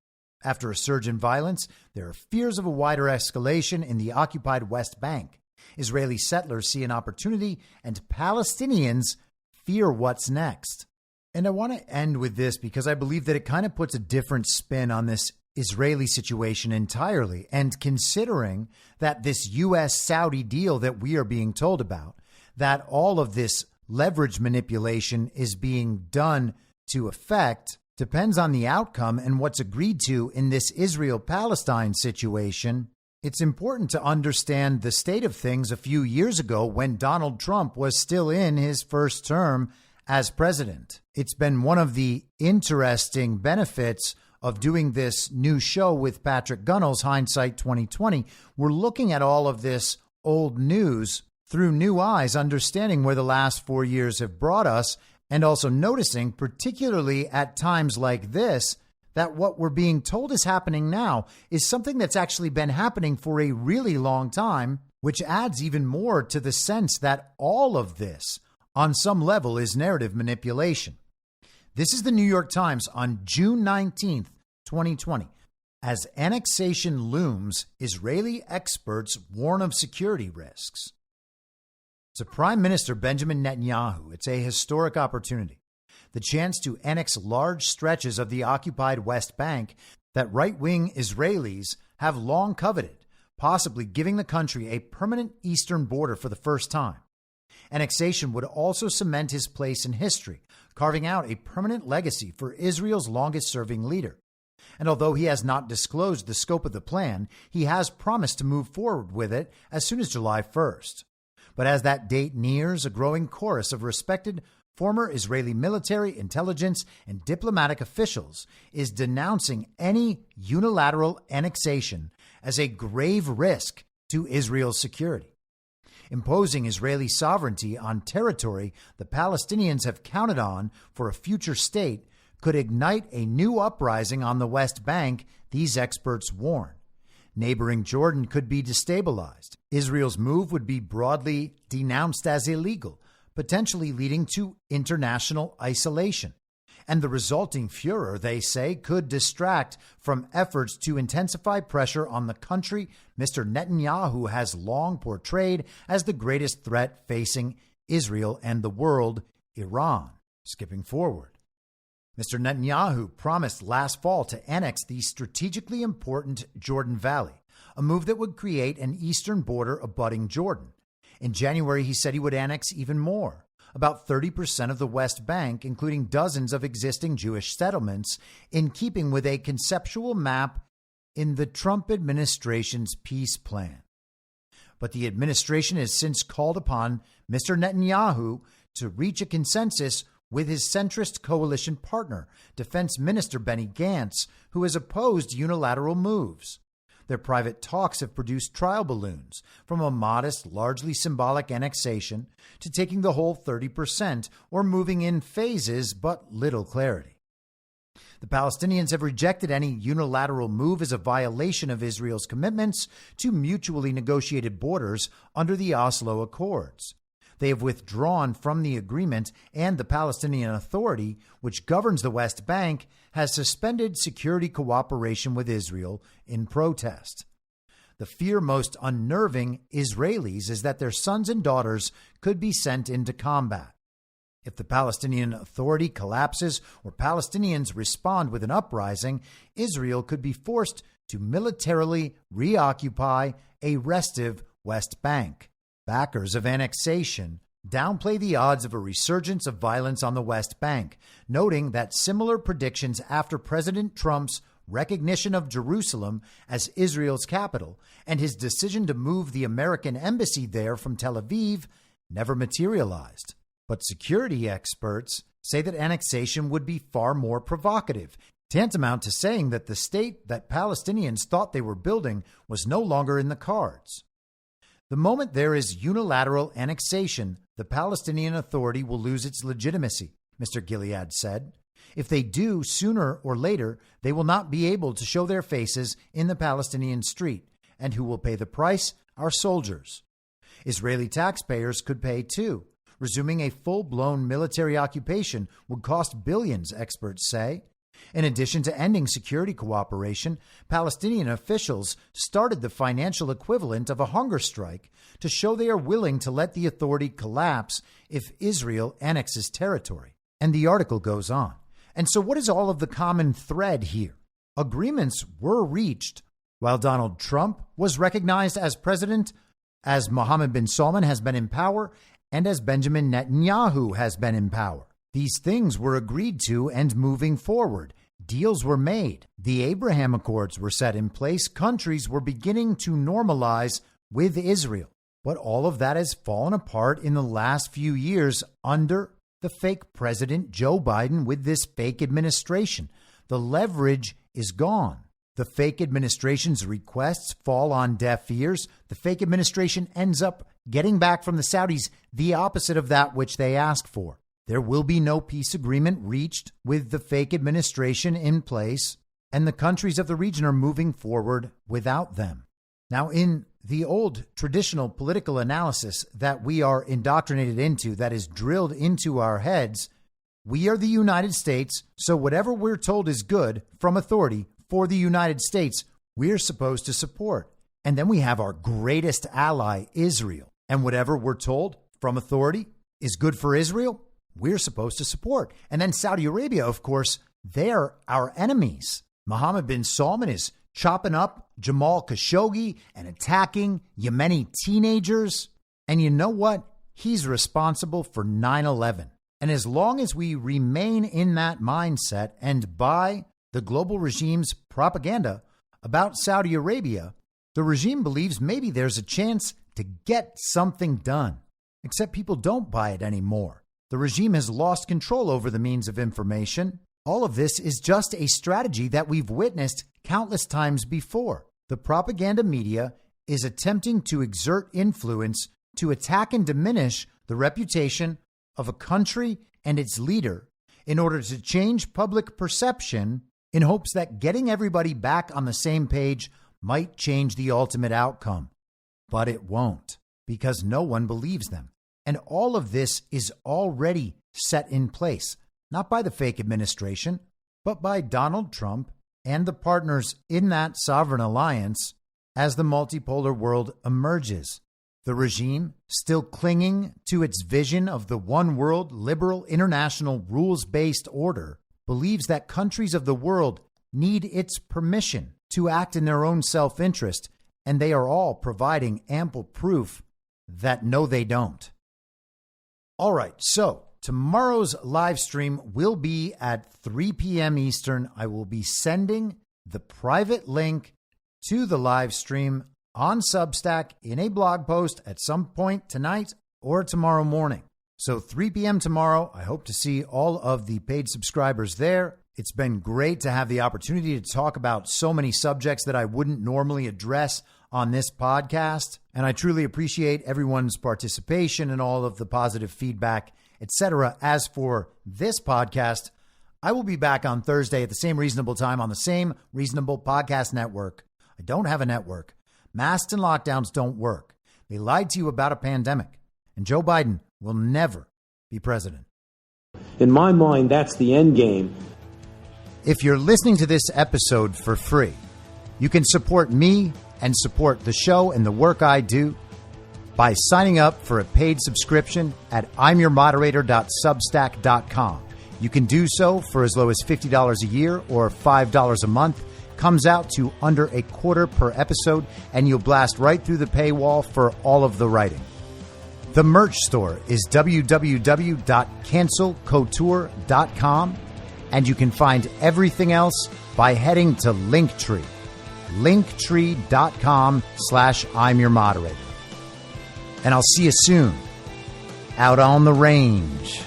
After a surge in violence, there are fears of a wider escalation in the occupied West Bank. Israeli settlers see an opportunity, and Palestinians fear what's next. And I want to end with this because I believe that it kind of puts a different spin on this Israeli situation entirely. And considering that this U.S.-Saudi deal that we are being told about, that all of this leverage manipulation is being done to effect, depends on the outcome and what's agreed to in this Israel-Palestine situation. It's important to understand the state of things a few years ago when Donald Trump was still in his first term as president. It's been one of the interesting benefits of doing this new show with Patrick Gunnell's Hindsight 2020. We're looking at all of this old news through new eyes, understanding where the last 4 years have brought us, and also noticing, particularly at times like this, that what we're being told is happening now is something that's actually been happening for a really long time, which adds even more to the sense that all of this, on some level, is narrative manipulation. This is the New York Times on June 19th, 2020. As annexation looms, Israeli experts warn of security risks. To Prime Minister Benjamin Netanyahu, it's a historic opportunity. The chance to annex large stretches of the occupied West Bank that right-wing Israelis have long coveted, possibly giving the country a permanent eastern border for the first time. Annexation would also cement his place in history, carving out a permanent legacy for Israel's longest-serving leader. And although he has not disclosed the scope of the plan, he has promised to move forward with it as soon as July 1st. But as that date nears, a growing chorus of respected former Israeli military, intelligence, and diplomatic officials is denouncing any unilateral annexation as a grave risk to Israel's security. Imposing Israeli sovereignty on territory the Palestinians have counted on for a future state could ignite a new uprising on the West Bank, these experts warn. Neighboring Jordan could be destabilized. Israel's move would be broadly denounced as illegal, potentially leading to international isolation. And the resulting furor, they say, could distract from efforts to intensify pressure on the country Mr. Netanyahu has long portrayed as the greatest threat facing Israel and the world, Iran. Skipping forward. Mr. Netanyahu promised last fall to annex the strategically important Jordan Valley, a move that would create an eastern border abutting Jordan. In January, he said he would annex even more, about 30% of the West Bank, including dozens of existing Jewish settlements, in keeping with a conceptual map in the Trump administration's peace plan. But the administration has since called upon Mr. Netanyahu to reach a consensus with his centrist coalition partner, Defense Minister Benny Gantz, who has opposed unilateral moves. Their private talks have produced trial balloons, from a modest, largely symbolic annexation to taking the whole 30% or moving in phases, but little clarity. The Palestinians have rejected any unilateral move as a violation of Israel's commitments to mutually negotiated borders under the Oslo Accords. They have withdrawn from the agreement, and the Palestinian Authority, which governs the West Bank, has suspended security cooperation with Israel in protest. The fear most unnerving Israelis is that their sons and daughters could be sent into combat. If the Palestinian Authority collapses or Palestinians respond with an uprising, Israel could be forced to militarily reoccupy a restive West Bank. Backers of annexation downplay the odds of a resurgence of violence on the West Bank, noting that similar predictions after President Trump's recognition of Jerusalem as Israel's capital and his decision to move the American embassy there from Tel Aviv never materialized. But security experts say that annexation would be far more provocative, tantamount to saying that the state that Palestinians thought they were building was no longer in the cards. The moment there is unilateral annexation, the Palestinian Authority will lose its legitimacy, Mr. Gilead said. If they do, sooner or later, they will not be able to show their faces in the Palestinian street. And who will pay the price? Our soldiers. Israeli taxpayers could pay too. Resuming a full-blown military occupation would cost billions, experts say. In addition to ending security cooperation, Palestinian officials started the financial equivalent of a hunger strike to show they are willing to let the authority collapse if Israel annexes territory. And the article goes on. And so what is all of the common thread here? Agreements were reached while Donald Trump was recognized as president, as Mohammed bin Salman has been in power, and as Benjamin Netanyahu has been in power. These things were agreed to and moving forward. Deals were made. The Abraham Accords were set in place. Countries were beginning to normalize with Israel. But all of that has fallen apart in the last few years under the fake president Joe Biden with this fake administration. The leverage is gone. The fake administration's requests fall on deaf ears. The fake administration ends up getting back from the Saudis the opposite of that which they asked for. There will be no peace agreement reached with the fake administration in place, and the countries of the region are moving forward without them. Now, in the old traditional political analysis that we are indoctrinated into, that is drilled into our heads, we are the United States, so whatever we're told is good from authority for the United States, we're supposed to support. And then we have our greatest ally, Israel. And whatever we're told from authority is good for Israel, we're supposed to support. And then Saudi Arabia, of course, they're our enemies. Mohammed bin Salman is chopping up Jamal Khashoggi and attacking Yemeni teenagers. And you know what? He's responsible for 9/11. And as long as we remain in that mindset and buy the global regime's propaganda about Saudi Arabia, the regime believes maybe there's a chance to get something done. Except people don't buy it anymore. The regime has lost control over the means of information. All of this is just a strategy that we've witnessed countless times before. The propaganda media is attempting to exert influence to attack and diminish the reputation of a country and its leader in order to change public perception in hopes that getting everybody back on the same page might change the ultimate outcome. But it won't, because no one believes them. And all of this is already set in place, not by the fake administration, but by Donald Trump and the partners in that sovereign alliance as the multipolar world emerges. The regime, still clinging to its vision of the one world liberal international rules-based order, believes that countries of the world need its permission to act in their own self-interest, and they are all providing ample proof that no, they don't. All right, so tomorrow's live stream will be at 3 p.m. Eastern. I will be sending the private link to the live stream on Substack in a blog post at some point tonight or tomorrow morning. So 3 p.m. tomorrow. I hope to see all of the paid subscribers there. It's been great to have the opportunity to talk about so many subjects that I wouldn't normally address on this podcast. And I truly appreciate everyone's participation and all of the positive feedback, etc. As for this podcast, I will be back on Thursday at the same reasonable time on the same reasonable podcast network. I don't have a network. Masks and lockdowns don't work. They lied to you about a pandemic. And Joe Biden will never be president.
In my mind, that's the end game.
If you're listening to this episode for free, you can support me and support the show and the work I do by signing up for a paid subscription at imyourmoderator.substack.com. You can do so for as low as $50 a year or $5 a month. Comes out to under a quarter per episode, and you'll blast right through the paywall for all of the writing. The merch store is www.cancelcouture.com, and you can find everything else by heading to Linktree, linktree.com/I'm your moderator. And I'll see you soon out on the range.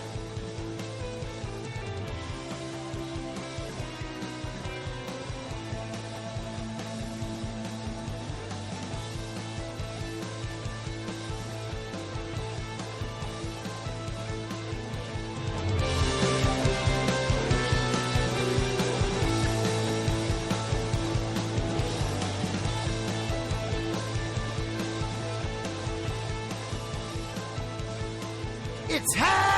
It's happening!